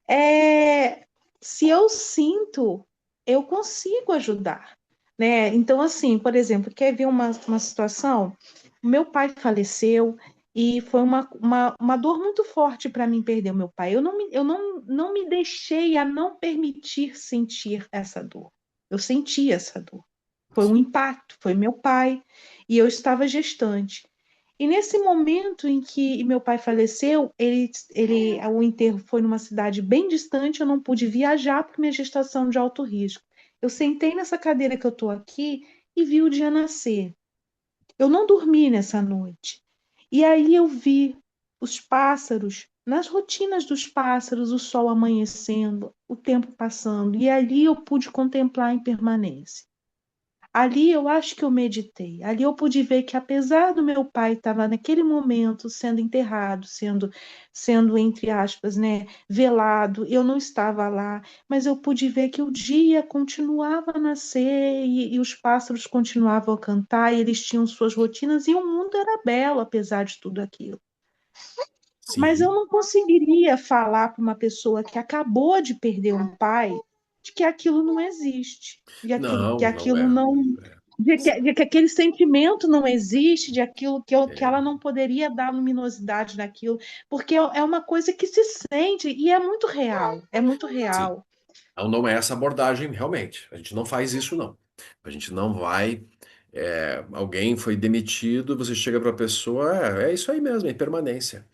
É, se eu sinto, eu consigo ajudar, né? Então, assim, por exemplo, quer ver uma situação? Meu pai faleceu e foi uma dor muito forte para mim perder o meu pai. Eu não me deixei a não permitir sentir essa dor. Eu senti essa dor. Foi um impacto, foi meu pai e eu estava gestante. E nesse momento em que meu pai faleceu, o enterro foi numa cidade bem distante, eu não pude viajar por minha gestação de alto risco. Eu sentei nessa cadeira que eu estou aqui e vi o dia nascer. Eu não dormi nessa noite. E aí eu vi os pássaros, nas rotinas dos pássaros, o sol amanhecendo, o tempo passando, e ali eu pude contemplar a impermanência. Ali eu acho que eu meditei. Ali eu pude ver que, apesar do meu pai estar naquele momento sendo enterrado, sendo entre aspas, né, velado, eu não estava lá, mas eu pude ver que o dia continuava a nascer e os pássaros continuavam a cantar, e eles tinham suas rotinas e o mundo era belo, apesar de tudo aquilo. Mas eu sim. não conseguiria falar para uma pessoa que acabou de perder um pai de que aquilo não existe, de que Não, não aquilo é. não É. de que aquele sentimento não existe, de aquilo que ela É, não poderia dar luminosidade naquilo, porque é uma coisa que se sente e é muito real, é muito sim. real. Então não é essa abordagem realmente. A gente não faz isso, não. A gente não vai. Alguém foi demitido, você chega para a pessoa, é isso aí mesmo, é impermanência.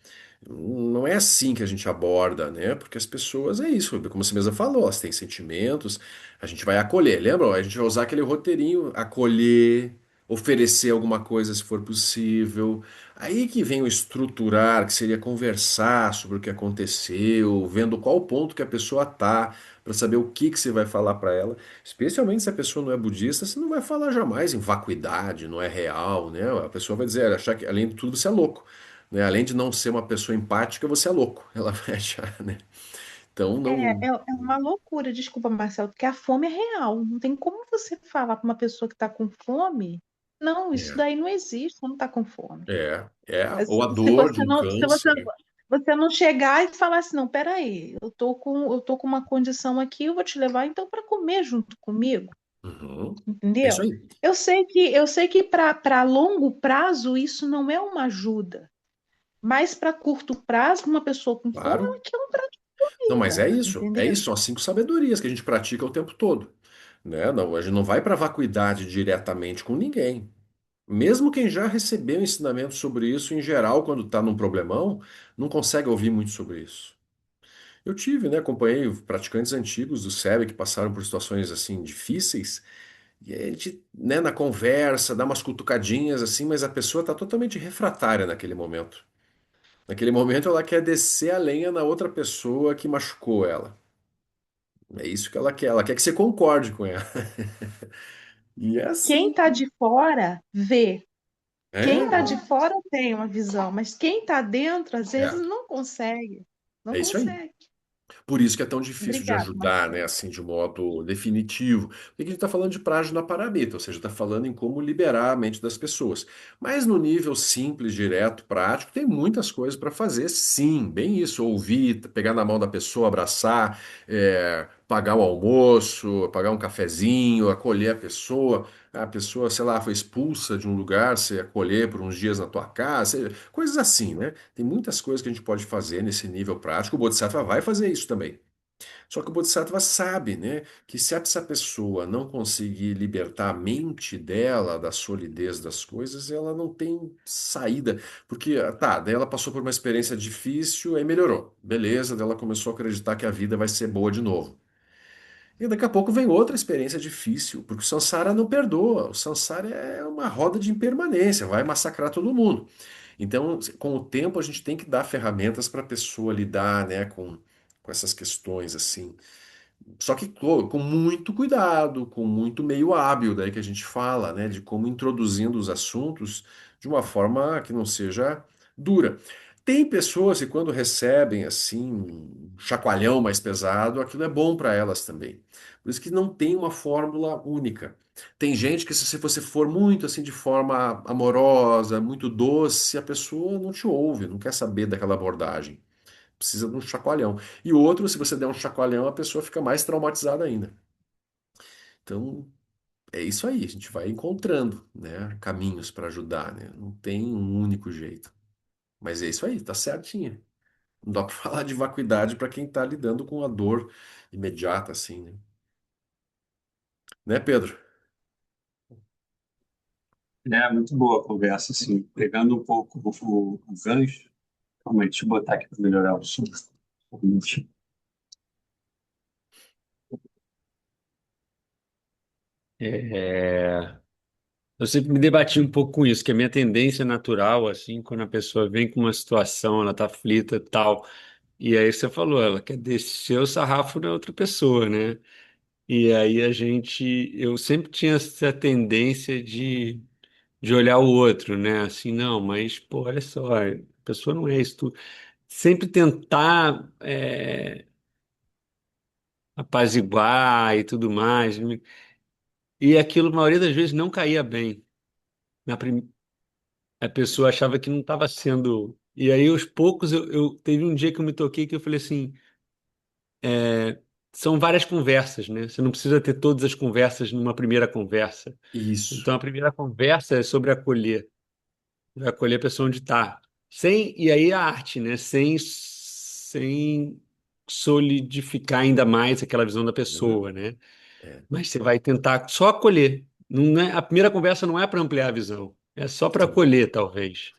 Não é assim que a gente aborda, né? Porque as pessoas é isso, como você mesma falou, elas têm sentimentos, a gente vai acolher. Lembra? A gente vai usar aquele roteirinho, acolher, oferecer alguma coisa se for possível. Aí que vem o estruturar, que seria conversar sobre o que aconteceu, vendo qual ponto que a pessoa tá, para saber o que você vai falar para ela. Especialmente se a pessoa não é budista, você não vai falar jamais em vacuidade, não é real, né? A pessoa vai dizer, achar que além de tudo você é louco, né? Além de não ser uma pessoa empática, você é louco. Ela vai achar, né? Então não. É uma loucura, desculpa, Marcelo, porque a fome é real. Não tem como você falar para uma pessoa que está com fome. Não, isso É, daí não existe, não está com fome. ou a Se dor de você um não, se você, câncer. você não chegar e falar assim, não, peraí, eu tô com uma condição aqui, eu vou te levar então para comer junto comigo, Uhum. É isso entendeu? aí, Eu sei que para longo prazo isso não é uma ajuda, mas para curto prazo, uma pessoa com fome, ela claro. quer um prato de Não, mas comida, é entendeu? isso, são as cinco sabedorias que a gente pratica o tempo todo, né? Não, a gente não vai para vacuidade diretamente com ninguém. Mesmo quem já recebeu ensinamento sobre isso, em geral, quando está num problemão, não consegue ouvir muito sobre isso. Eu tive, né, acompanhei praticantes antigos do SEB que passaram por situações assim difíceis, e a gente, né, na conversa, dá umas cutucadinhas assim, mas a pessoa está totalmente refratária naquele momento. Naquele momento ela quer descer a lenha na outra pessoa que machucou ela. É isso que ela quer que você concorde com ela. E é Quem assim. está de fora vê. Quem está É, de fora tem uma visão, mas quem está dentro, às vezes, é, não consegue. Não é isso aí. consegue. Por isso que é tão difícil de Obrigada, ajudar, né, Marcelo. assim, de modo definitivo. Porque a gente está falando de prática paramita, ou seja, está falando em como liberar a mente das pessoas. Mas no nível simples, direto, prático, tem muitas coisas para fazer, sim, bem isso, ouvir, pegar na mão da pessoa, abraçar, pagar o almoço, pagar um cafezinho, acolher a pessoa, sei lá, foi expulsa de um lugar, você acolher por uns dias na tua casa, coisas assim, né? Tem muitas coisas que a gente pode fazer nesse nível prático. O Bodhisattva vai fazer isso também. Só que o Bodhisattva sabe, né, que se essa pessoa não conseguir libertar a mente dela da solidez das coisas, ela não tem saída. Porque, tá, daí ela passou por uma experiência difícil e melhorou. Beleza, daí ela começou a acreditar que a vida vai ser boa de novo. E daqui a pouco vem outra experiência difícil, porque o samsara não perdoa. O samsara é uma roda de impermanência, vai massacrar todo mundo. Então, com o tempo, a gente tem que dar ferramentas para a pessoa lidar, né, com essas questões assim. Só que com muito cuidado, com muito meio hábil, daí que a gente fala, né, de como introduzindo os assuntos de uma forma que não seja dura. Tem pessoas que quando recebem assim um chacoalhão mais pesado, aquilo é bom para elas também. Por isso que não tem uma fórmula única. Tem gente que se você for muito assim de forma amorosa, muito doce, a pessoa não te ouve, não quer saber daquela abordagem. Precisa de um chacoalhão. E outro, se você der um chacoalhão, a pessoa fica mais traumatizada ainda. Então, é isso aí, a gente vai encontrando, né, caminhos para ajudar, né? Não tem um único jeito. Mas é isso aí, tá certinho. Não dá para falar de vacuidade para quem tá lidando com a dor imediata assim, né? Né, Pedro? É muito boa a conversa, assim, pegando um pouco o gancho. Calma aí, deixa eu botar aqui para melhorar o som. É, eu sempre me debati um pouco com isso, que a minha tendência natural, assim, quando a pessoa vem com uma situação, ela tá aflita e tal, e aí você falou, ela quer descer o sarrafo na outra pessoa, né? E aí eu sempre tinha essa tendência de olhar o outro, né? Assim, não, mas, pô, olha só, a pessoa não é isso. Sempre tentar apaziguar e tudo mais. E aquilo, a maioria das vezes, não caía bem. Na prim... A pessoa achava que não estava sendo. E aí, aos poucos, eu teve um dia que eu me toquei que eu falei assim: são várias conversas, né? Você não precisa ter todas as conversas numa primeira conversa. Isso. Então, a primeira conversa é sobre acolher. Vai acolher a pessoa onde está. Sem, e aí a arte, né? Sem solidificar ainda mais aquela visão da Né? pessoa, né? É, Mas você vai tentar só acolher. Não é, a primeira conversa não é para ampliar a visão, é só para sim. acolher, talvez.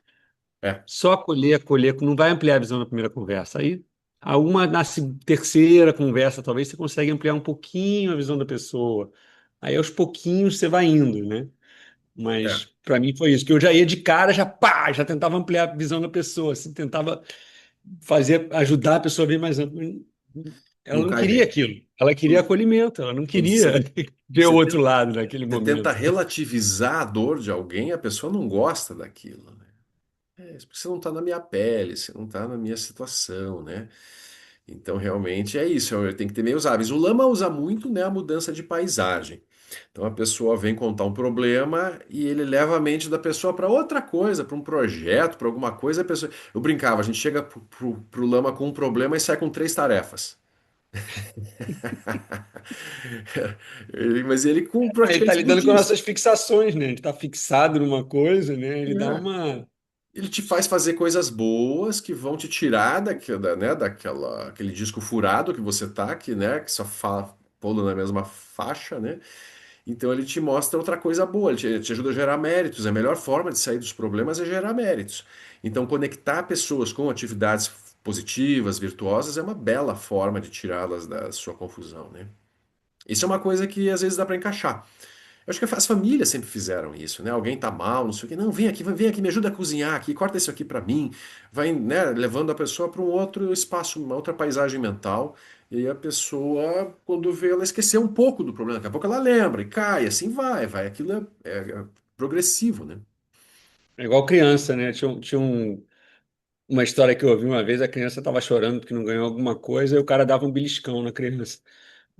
É, Só acolher, acolher, não vai ampliar a visão na primeira conversa. Aí, na terceira conversa, talvez você consegue ampliar um pouquinho a visão da pessoa. Aí, aos pouquinhos, você vai indo, né? é. Mas para mim foi isso, que eu já ia de cara, já pá, já tentava ampliar a visão da pessoa, assim, tentava ajudar a pessoa a ver mais amplo. Ela Não não cai queria bem. aquilo, ela queria Quando, acolhimento, ela não quando queria ver o você outro tenta, lado naquele você tenta momento. relativizar a dor de alguém, a pessoa não gosta daquilo, né? É, isso porque você não está na minha pele, você não está na minha situação, né? Então, realmente é isso, tem que ter meios hábeis. O Lama usa muito, né, a mudança de paisagem. Então, a pessoa vem contar um problema e ele leva a mente da pessoa para outra coisa, para um projeto, para alguma coisa. A pessoa... Eu brincava, a gente chega pro Lama com um problema e sai com três tarefas. Mas ele com Ele está praticamente lidando com budista. nossas fixações, né? A gente está fixado numa coisa, né? Ele dá É. uma. Ele te faz fazer coisas boas que vão te tirar né, aquele disco furado que você tá, que só fala pula na mesma faixa, né? Então ele te mostra outra coisa boa, ele te ajuda a gerar méritos. A melhor forma de sair dos problemas é gerar méritos. Então conectar pessoas com atividades positivas, virtuosas, é uma bela forma de tirá-las da sua confusão, né? Isso é uma coisa que às vezes dá para encaixar. Eu acho que as famílias sempre fizeram isso, né? Alguém tá mal, não sei o quê. Não, vem aqui, me ajuda a cozinhar aqui, corta isso aqui para mim. Vai, né, levando a pessoa para um outro espaço, uma outra paisagem mental. E aí a pessoa, quando vê, ela esqueceu um pouco do problema. Daqui a pouco ela lembra e cai, assim vai. Aquilo é progressivo, né? É igual criança, né? Uma história que eu ouvi uma vez, a criança estava chorando porque não ganhou alguma coisa, e o cara dava um beliscão na criança.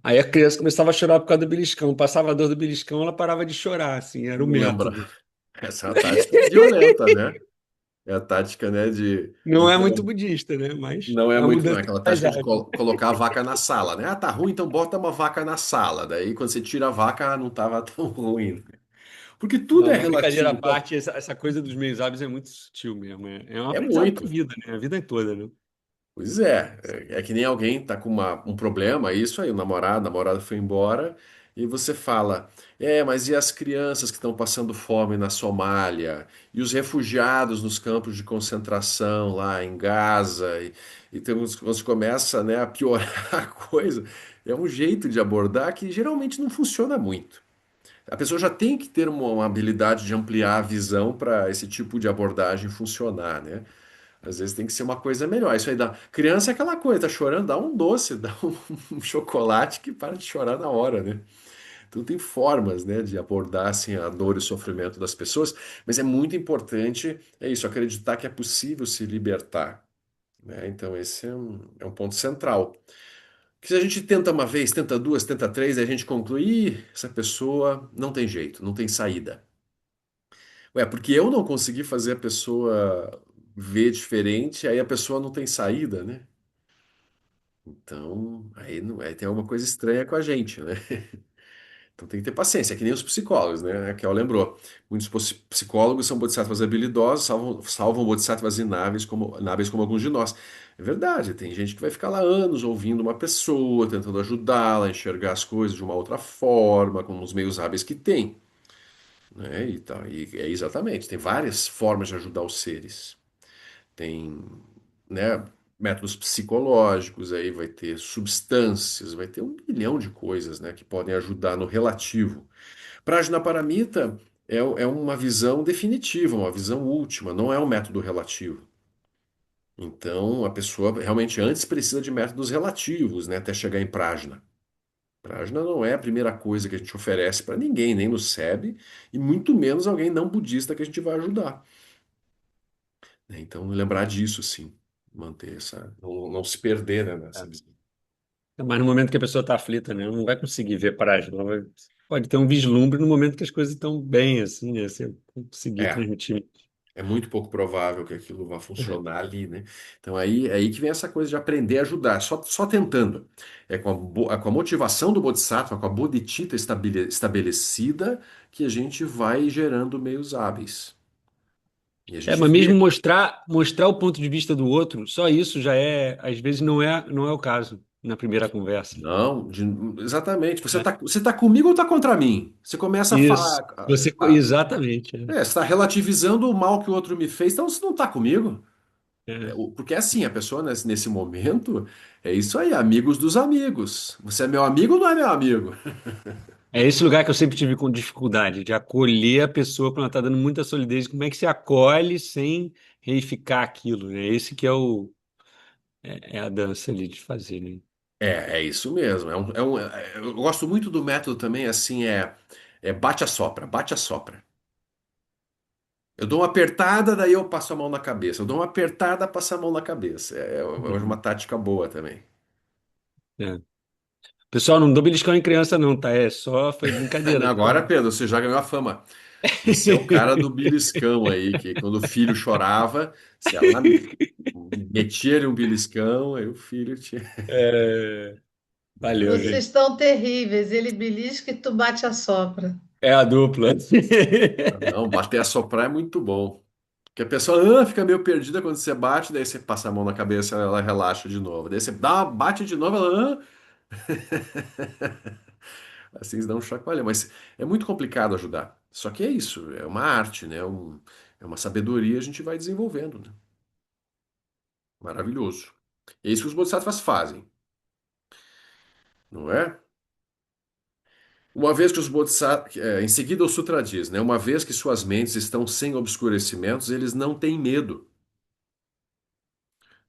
Aí a criança começava a chorar por causa do beliscão. Passava a dor do beliscão, ela parava de chorar, assim, era o Lembra. método. Essa é uma tática violenta, né? É a tática, né, de Não é muito impor. budista, né? Mas Não é é uma muito, não. É mudança de aquela tática de paisagem. colocar a vaca na sala, né? Ah, tá ruim, então bota uma vaca na sala. Daí quando você tira a vaca, não tava tão ruim. Porque tudo Não, é mas brincadeira à relativo. Então, parte, essa coisa dos meios hábeis é muito sutil mesmo. É um é aprendizado para a muito. vida, né? A vida toda, né? Pois é. É que nem alguém tá com um problema, é isso aí, o namorado foi embora, e você fala, mas e as crianças que estão passando fome na Somália? E os refugiados nos campos de concentração lá em Gaza? Então você começa, né, a piorar a coisa. É um jeito de abordar que geralmente não funciona muito. A pessoa já tem que ter uma habilidade de ampliar a visão para esse tipo de abordagem funcionar, né? Às vezes tem que ser uma coisa melhor. Isso aí dá. Criança é aquela coisa, tá chorando, dá um doce, dá um chocolate que para de chorar na hora, né? Então tem formas, né, de abordar assim, a dor e o sofrimento das pessoas, mas é muito importante, é isso, acreditar que é possível se libertar, né? Então esse é um ponto central. Que se a gente tenta uma vez, tenta duas, tenta três, aí a gente conclui, "Ih, essa pessoa não tem jeito, não tem saída." Ué, porque eu não consegui fazer a pessoa ver diferente, aí a pessoa não tem saída, né? Então, aí, aí tem alguma coisa estranha com a gente, né? Então tem que ter paciência, é que nem os psicólogos, né? A Kel lembrou. Muitos psicólogos são bodhisattvas habilidosos, salvam bodhisattvas inábeis como alguns de nós. É verdade, tem gente que vai ficar lá anos ouvindo uma pessoa, tentando ajudá-la a enxergar as coisas de uma outra forma, com os meios hábeis que tem, né? E, tá, e é exatamente, tem várias formas de ajudar os seres. Tem, né, métodos psicológicos, aí vai ter substâncias, vai ter um milhão de coisas, né, que podem ajudar no relativo. Prajnaparamita é uma visão definitiva, uma visão última, não é um método relativo. Então, a pessoa realmente antes precisa de métodos relativos, né, até chegar em Prajna. Prajna não é a primeira coisa que a gente oferece para ninguém, nem no SEB, e muito menos alguém não budista que a gente vai ajudar, né? Então, lembrar disso, sim, manter essa, não se perder, né, nessa É. visão. Mas no momento que a pessoa está aflita, né? Não vai conseguir ver paragem. Pode ter um vislumbre no momento que as coisas estão bem, assim, né? Você conseguir É, transmitir. É muito pouco provável que aquilo vá funcionar ali, né? Então aí que vem essa coisa de aprender a ajudar, só tentando. É com a motivação do Bodhisattva, com a bodhicitta estabelecida, que a gente vai gerando meios hábeis. E a gente Mas mesmo vê. mostrar o ponto de vista do outro, só isso já é, às vezes não é o caso na primeira conversa, Não, exatamente. né? Você tá comigo ou tá contra mim? Você começa a Isso. falar. Exatamente. Você está relativizando o mal que o outro me fez, então você não está comigo. É. Porque é assim, a pessoa nesse momento, é isso aí, amigos dos amigos. Você é meu amigo ou não é meu amigo? É esse lugar que eu sempre tive com dificuldade, de acolher a pessoa quando ela está dando muita solidez. Como é que se acolhe sem reificar aquilo, né? Esse que é a dança ali de fazer, né? É isso mesmo. Eu gosto muito do método também, assim, bate-a-sopra, bate-a-sopra. Eu dou uma apertada, daí eu passo a mão na cabeça. Eu dou uma apertada, passo a mão na cabeça. É uma Uhum. tática boa também. É. Pessoal, não dou beliscão em criança, não, tá? Foi brincadeira, tá? Agora, Pedro, você já ganhou a fama. Você é o cara do beliscão aí, que quando o filho chorava, você ia lá, metia-lhe um beliscão, aí o filho tinha. É, valeu, Vocês gente. estão terríveis. Ele belisca e tu bate a sopra. É a dupla. Não, bater a soprar é muito bom. Porque a pessoa fica meio perdida quando você bate, daí você passa a mão na cabeça, ela relaxa de novo. Daí você bate de novo, ela. Assim eles dão um chacoalhão. Mas é muito complicado ajudar. Só que é isso, é uma arte, né? É uma sabedoria a gente vai desenvolvendo, né? Maravilhoso. É isso que os bodhisattvas fazem, não é? Uma vez que os bodhisattvas, em seguida o sutra diz, né? Uma vez que suas mentes estão sem obscurecimentos, eles não têm medo.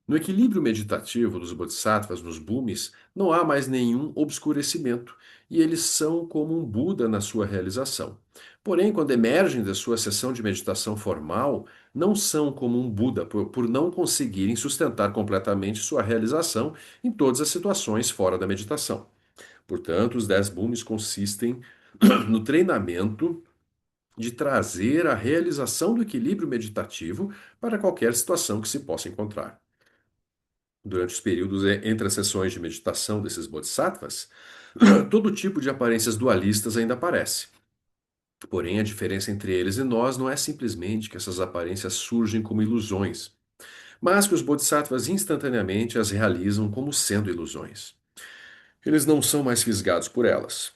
No equilíbrio meditativo dos bodhisattvas, nos bhumis, não há mais nenhum obscurecimento, e eles são como um Buda na sua realização. Porém, quando emergem da sua sessão de meditação formal, não são como um Buda por não conseguirem sustentar completamente sua realização em todas as situações fora da meditação. Portanto, os 10 bhumis consistem no treinamento de trazer a realização do equilíbrio meditativo para qualquer situação que se possa encontrar. Durante os períodos entre as sessões de meditação desses bodhisattvas, todo tipo de aparências dualistas ainda aparece. Porém, a diferença entre eles e nós não é simplesmente que essas aparências surgem como ilusões, mas que os bodhisattvas instantaneamente as realizam como sendo ilusões. Eles não são mais fisgados por elas.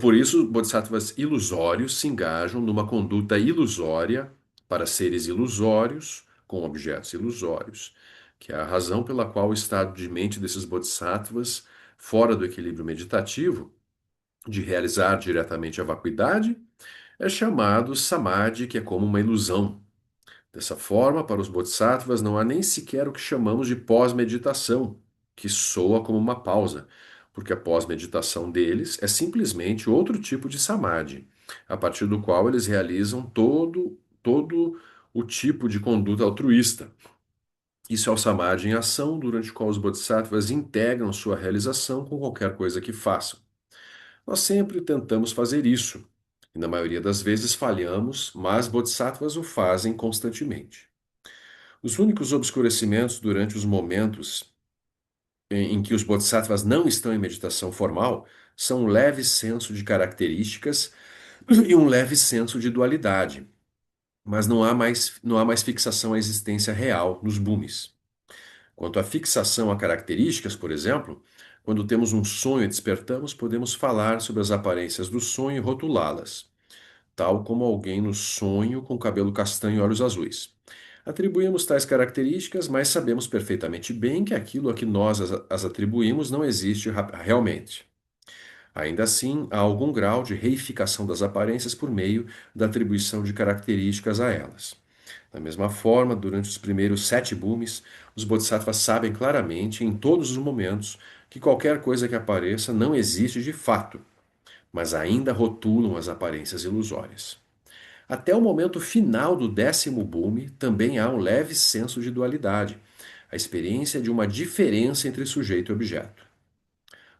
Por isso, bodhisattvas ilusórios se engajam numa conduta ilusória para seres ilusórios com objetos ilusórios, que é a razão pela qual o estado de mente desses bodhisattvas, fora do equilíbrio meditativo, de realizar diretamente a vacuidade, é chamado samadhi, que é como uma ilusão. Dessa forma, para os bodhisattvas não há nem sequer o que chamamos de pós-meditação, que soa como uma pausa, porque a pós-meditação deles é simplesmente outro tipo de samadhi, a partir do qual eles realizam todo o tipo de conduta altruísta. Isso é o samadhi em ação, durante o qual os bodhisattvas integram sua realização com qualquer coisa que façam. Nós sempre tentamos fazer isso, e na maioria das vezes falhamos, mas bodhisattvas o fazem constantemente. Os únicos obscurecimentos durante os momentos em que os bodhisattvas não estão em meditação formal são um leve senso de características e um leve senso de dualidade, mas não há mais fixação à existência real nos bhumis. Quanto à fixação a características, por exemplo, quando temos um sonho e despertamos, podemos falar sobre as aparências do sonho e rotulá-las, tal como alguém no sonho com cabelo castanho e olhos azuis. Atribuímos tais características, mas sabemos perfeitamente bem que aquilo a que nós as atribuímos não existe realmente. Ainda assim, há algum grau de reificação das aparências por meio da atribuição de características a elas. Da mesma forma, durante os primeiros 7 bhumis, os bodhisattvas sabem claramente, em todos os momentos, que qualquer coisa que apareça não existe de fato, mas ainda rotulam as aparências ilusórias. Até o momento final do 10º bhumi, também há um leve senso de dualidade, a experiência de uma diferença entre sujeito e objeto.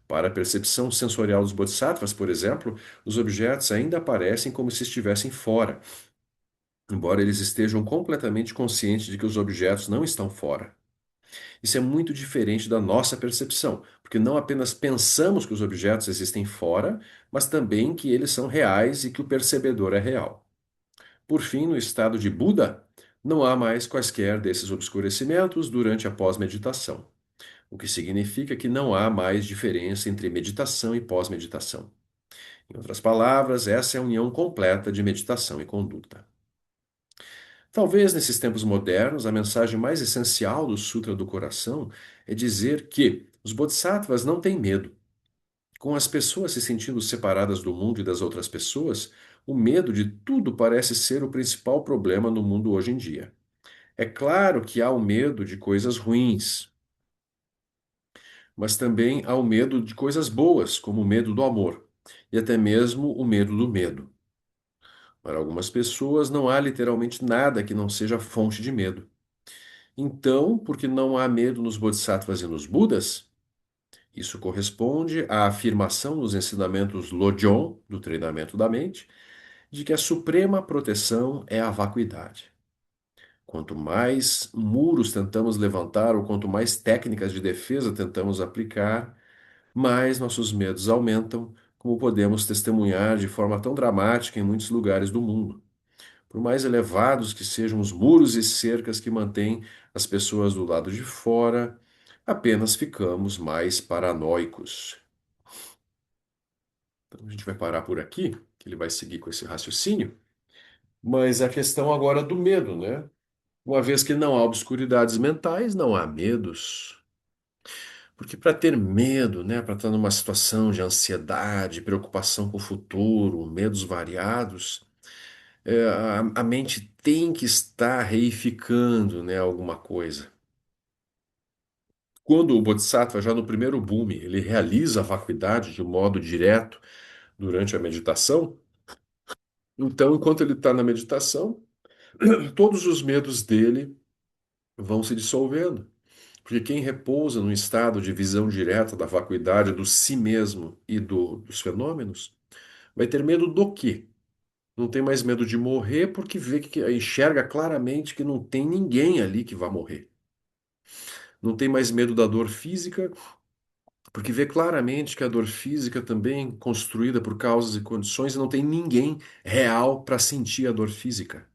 Para a percepção sensorial dos bodhisattvas, por exemplo, os objetos ainda aparecem como se estivessem fora, embora eles estejam completamente conscientes de que os objetos não estão fora. Isso é muito diferente da nossa percepção, porque não apenas pensamos que os objetos existem fora, mas também que eles são reais e que o percebedor é real. Por fim, no estado de Buda, não há mais quaisquer desses obscurecimentos durante a pós-meditação, o que significa que não há mais diferença entre meditação e pós-meditação. Em outras palavras, essa é a união completa de meditação e conduta. Talvez nesses tempos modernos, a mensagem mais essencial do Sutra do Coração é dizer que os bodhisattvas não têm medo. Com as pessoas se sentindo separadas do mundo e das outras pessoas, o medo de tudo parece ser o principal problema no mundo hoje em dia. É claro que há o medo de coisas ruins, mas também há o medo de coisas boas, como o medo do amor, e até mesmo o medo do medo. Para algumas pessoas, não há literalmente nada que não seja fonte de medo. Então, porque não há medo nos bodhisattvas e nos budas, isso corresponde à afirmação nos ensinamentos Lojong, do treinamento da mente, de que a suprema proteção é a vacuidade. Quanto mais muros tentamos levantar ou quanto mais técnicas de defesa tentamos aplicar, mais nossos medos aumentam, como podemos testemunhar de forma tão dramática em muitos lugares do mundo. Por mais elevados que sejam os muros e cercas que mantêm as pessoas do lado de fora, apenas ficamos mais paranoicos. Então a gente vai parar por aqui, que ele vai seguir com esse raciocínio. Mas a questão agora do medo, né? Uma vez que não há obscuridades mentais, não há medos. Porque para ter medo, né, para estar numa situação de ansiedade, preocupação com o futuro, medos variados, a mente tem que estar reificando, né, alguma coisa. Quando o Bodhisattva, já no primeiro boom, ele realiza a vacuidade de um modo direto durante a meditação, então, enquanto ele está na meditação, todos os medos dele vão se dissolvendo. Porque quem repousa num estado de visão direta da vacuidade do si mesmo e dos fenômenos, vai ter medo do quê? Não tem mais medo de morrer porque vê que enxerga claramente que não tem ninguém ali que vai morrer. Não tem mais medo da dor física porque vê claramente que a dor física também é construída por causas e condições e não tem ninguém real para sentir a dor física.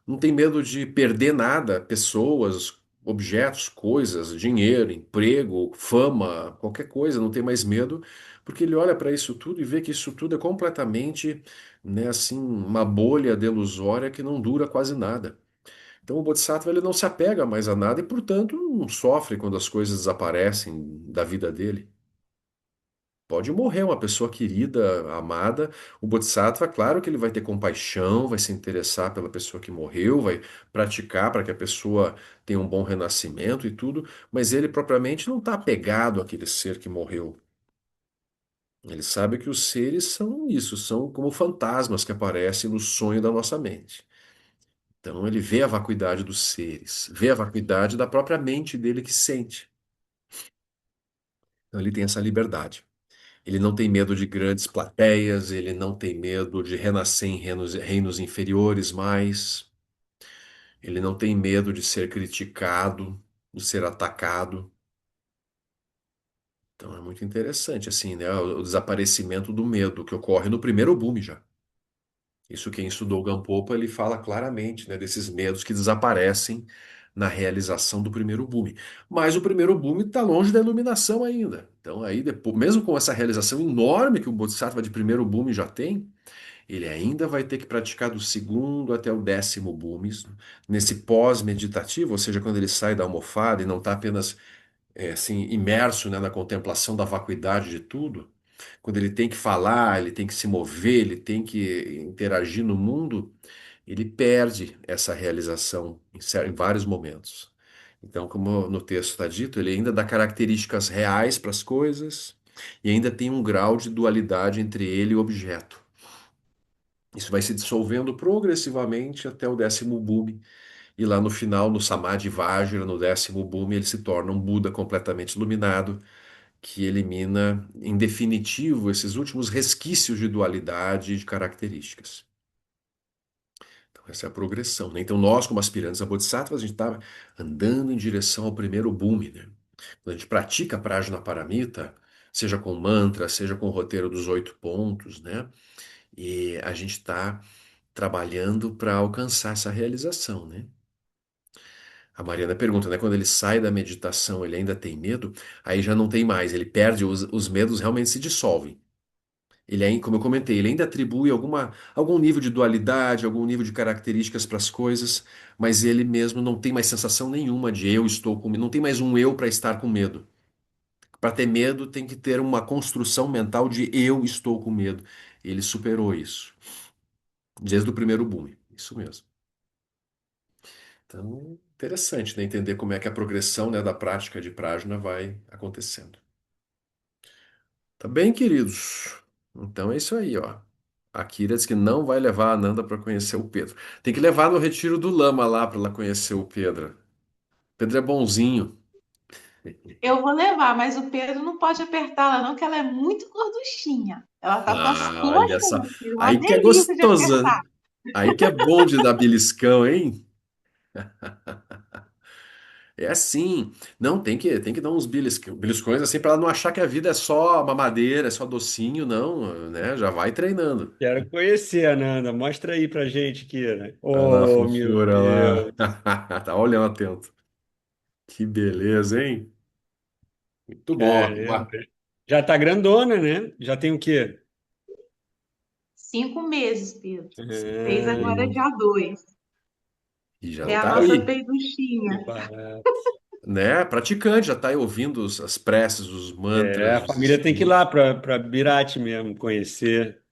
Não tem medo de perder nada, pessoas, objetos, coisas, dinheiro, emprego, fama, qualquer coisa, não tem mais medo, porque ele olha para isso tudo e vê que isso tudo é completamente, né, assim, uma bolha delusória que não dura quase nada. Então o Bodhisattva ele não se apega mais a nada e, portanto, não sofre quando as coisas desaparecem da vida dele. Pode morrer uma pessoa querida, amada. O Bodhisattva, claro que ele vai ter compaixão, vai se interessar pela pessoa que morreu, vai praticar para que a pessoa tenha um bom renascimento e tudo, mas ele propriamente não está apegado àquele ser que morreu. Ele sabe que os seres são isso, são como fantasmas que aparecem no sonho da nossa mente. Então ele vê a vacuidade dos seres, vê a vacuidade da própria mente dele que sente. Então ele tem essa liberdade. Ele não tem medo de grandes plateias, ele não tem medo de renascer em reinos inferiores mais, ele não tem medo de ser criticado, de ser atacado. Então é muito interessante, assim, né? O desaparecimento do medo que ocorre no primeiro boom já. Isso quem estudou o Gampopa, ele fala claramente, né, desses medos que desaparecem na realização do primeiro boom. Mas o primeiro boom está longe da iluminação ainda. Então aí, depois, mesmo com essa realização enorme que o Bodhisattva de primeiro boom já tem, ele ainda vai ter que praticar do segundo até o 10º boom, nesse pós-meditativo, ou seja, quando ele sai da almofada e não está apenas assim, imerso, né, na contemplação da vacuidade de tudo, quando ele tem que falar, ele tem que se mover, ele tem que interagir no mundo, ele perde essa realização em vários momentos. Então, como no texto está dito, ele ainda dá características reais para as coisas e ainda tem um grau de dualidade entre ele e o objeto. Isso vai se dissolvendo progressivamente até o 10º boom. E lá no final, no Samadhi Vajra, no 10º boom, ele se torna um Buda completamente iluminado, que elimina, em definitivo, esses últimos resquícios de dualidade e de características. Essa é a progressão, né? Então, nós, como aspirantes a Bodhisattvas, a gente está andando em direção ao primeiro bhumi, né? Quando a gente pratica Prajna Paramita, seja com mantra, seja com o roteiro dos 8 pontos, né? E a gente está trabalhando para alcançar essa realização, né? A Mariana pergunta, né? Quando ele sai da meditação, ele ainda tem medo? Aí já não tem mais, ele perde, os medos realmente se dissolvem. Ele ainda, como eu comentei, ele ainda atribui algum nível de dualidade, algum nível de características para as coisas, mas ele mesmo não tem mais sensação nenhuma de eu estou com medo, não tem mais um eu para estar com medo. Para ter medo, tem que ter uma construção mental de eu estou com medo. Ele superou isso, desde o primeiro boom. Isso mesmo. Então, interessante, né? Entender como é que a progressão, né, da prática de prajna vai acontecendo. Tá bem, queridos? Então é isso aí, ó. A Kira diz que não vai levar a Nanda para conhecer o Pedro. Tem que levar no retiro do Lama lá para ela conhecer o Pedro. Pedro é bonzinho. Eu vou levar, mas o Pedro não pode apertar ela, não, que ela é muito gorduchinha. Ela tá com as Ah, olha coxas, só. meu filho, uma Aí que é delícia de gostoso, apertar. né? Aí que é bom de dar beliscão, hein? É assim. Não, tem que dar uns beliscões assim para ela não achar que a vida é só mamadeira, é só docinho, não, né? Já vai treinando. Quero conhecer, Ananda. Mostra aí pra gente, Kira. Olha lá, a Oh, meu fofura lá. Deus. Tá olhando atento. Que beleza, hein? Muito bom. Caramba. Já tá grandona, né? Já tem o quê? 5 meses, Pedro. Fez agora Ah, dia 2. E já É a tá nossa aí, que peiduchinha. barato. né? Praticante, já tá aí ouvindo as preces, os É, mantras, a os família tem que ir lá estudos. para Birate mesmo, conhecer.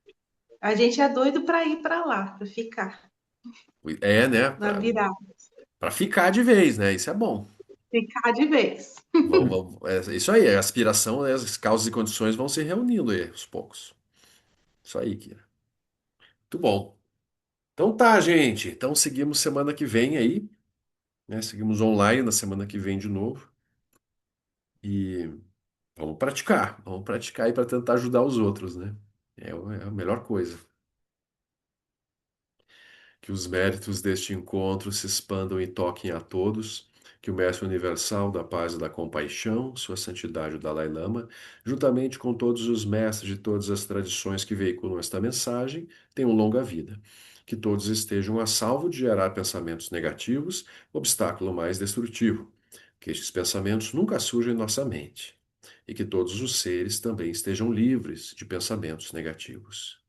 A gente é doido para ir para lá, para ficar É, né? na virada, Pra ficar de vez, né? Isso é bom. ficar de vez. É isso aí, a aspiração, né? As causas e condições vão se reunindo aí aos poucos. Isso aí, Kira. Muito bom. Então tá, gente. Então seguimos semana que vem aí, né? Seguimos online na semana que vem de novo. E vamos praticar aí para tentar ajudar os outros, né? É a melhor coisa. Que os méritos deste encontro se expandam e toquem a todos, que o Mestre Universal da Paz e da Compaixão, Sua Santidade o Dalai Lama, juntamente com todos os mestres de todas as tradições que veiculam esta mensagem, tenham longa vida. Que todos estejam a salvo de gerar pensamentos negativos, obstáculo mais destrutivo. Que estes pensamentos nunca surjam em nossa mente. E que todos os seres também estejam livres de pensamentos negativos.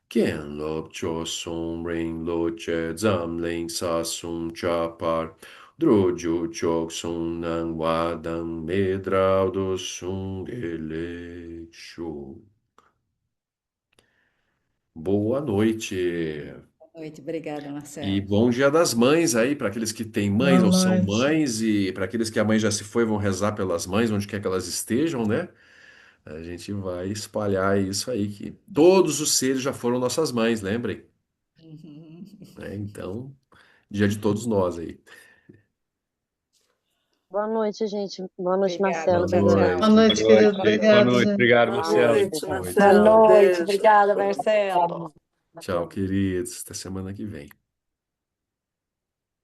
Kien lop cho sum ring lo che zam ling sa sum cha par. Droju chok sum nang wa dang medrau do sum ele shu. Boa noite. Boa noite, obrigada, E Marcelo. bom Dia das Mães aí, para aqueles que têm Boa mães ou são noite. mães, e para aqueles que a mãe já se foi, vão rezar pelas mães, onde quer que elas estejam, né? A gente vai espalhar isso aí, que todos os seres já foram nossas mães, lembrem, Uhum. né? Então, dia de todos nós aí. Boa noite, gente. Boa noite, Obrigada, Marcelo, Boa tchau, Pedro. Boa tchau. noite. Boa noite, noite. querido. Boa Obrigado, noite. gente. Obrigado, Boa Marcelo. noite, Boa noite. Boa Marcelo. noite, Beijo. obrigada, Marcelo. Tchau, queridos. Até semana que vem.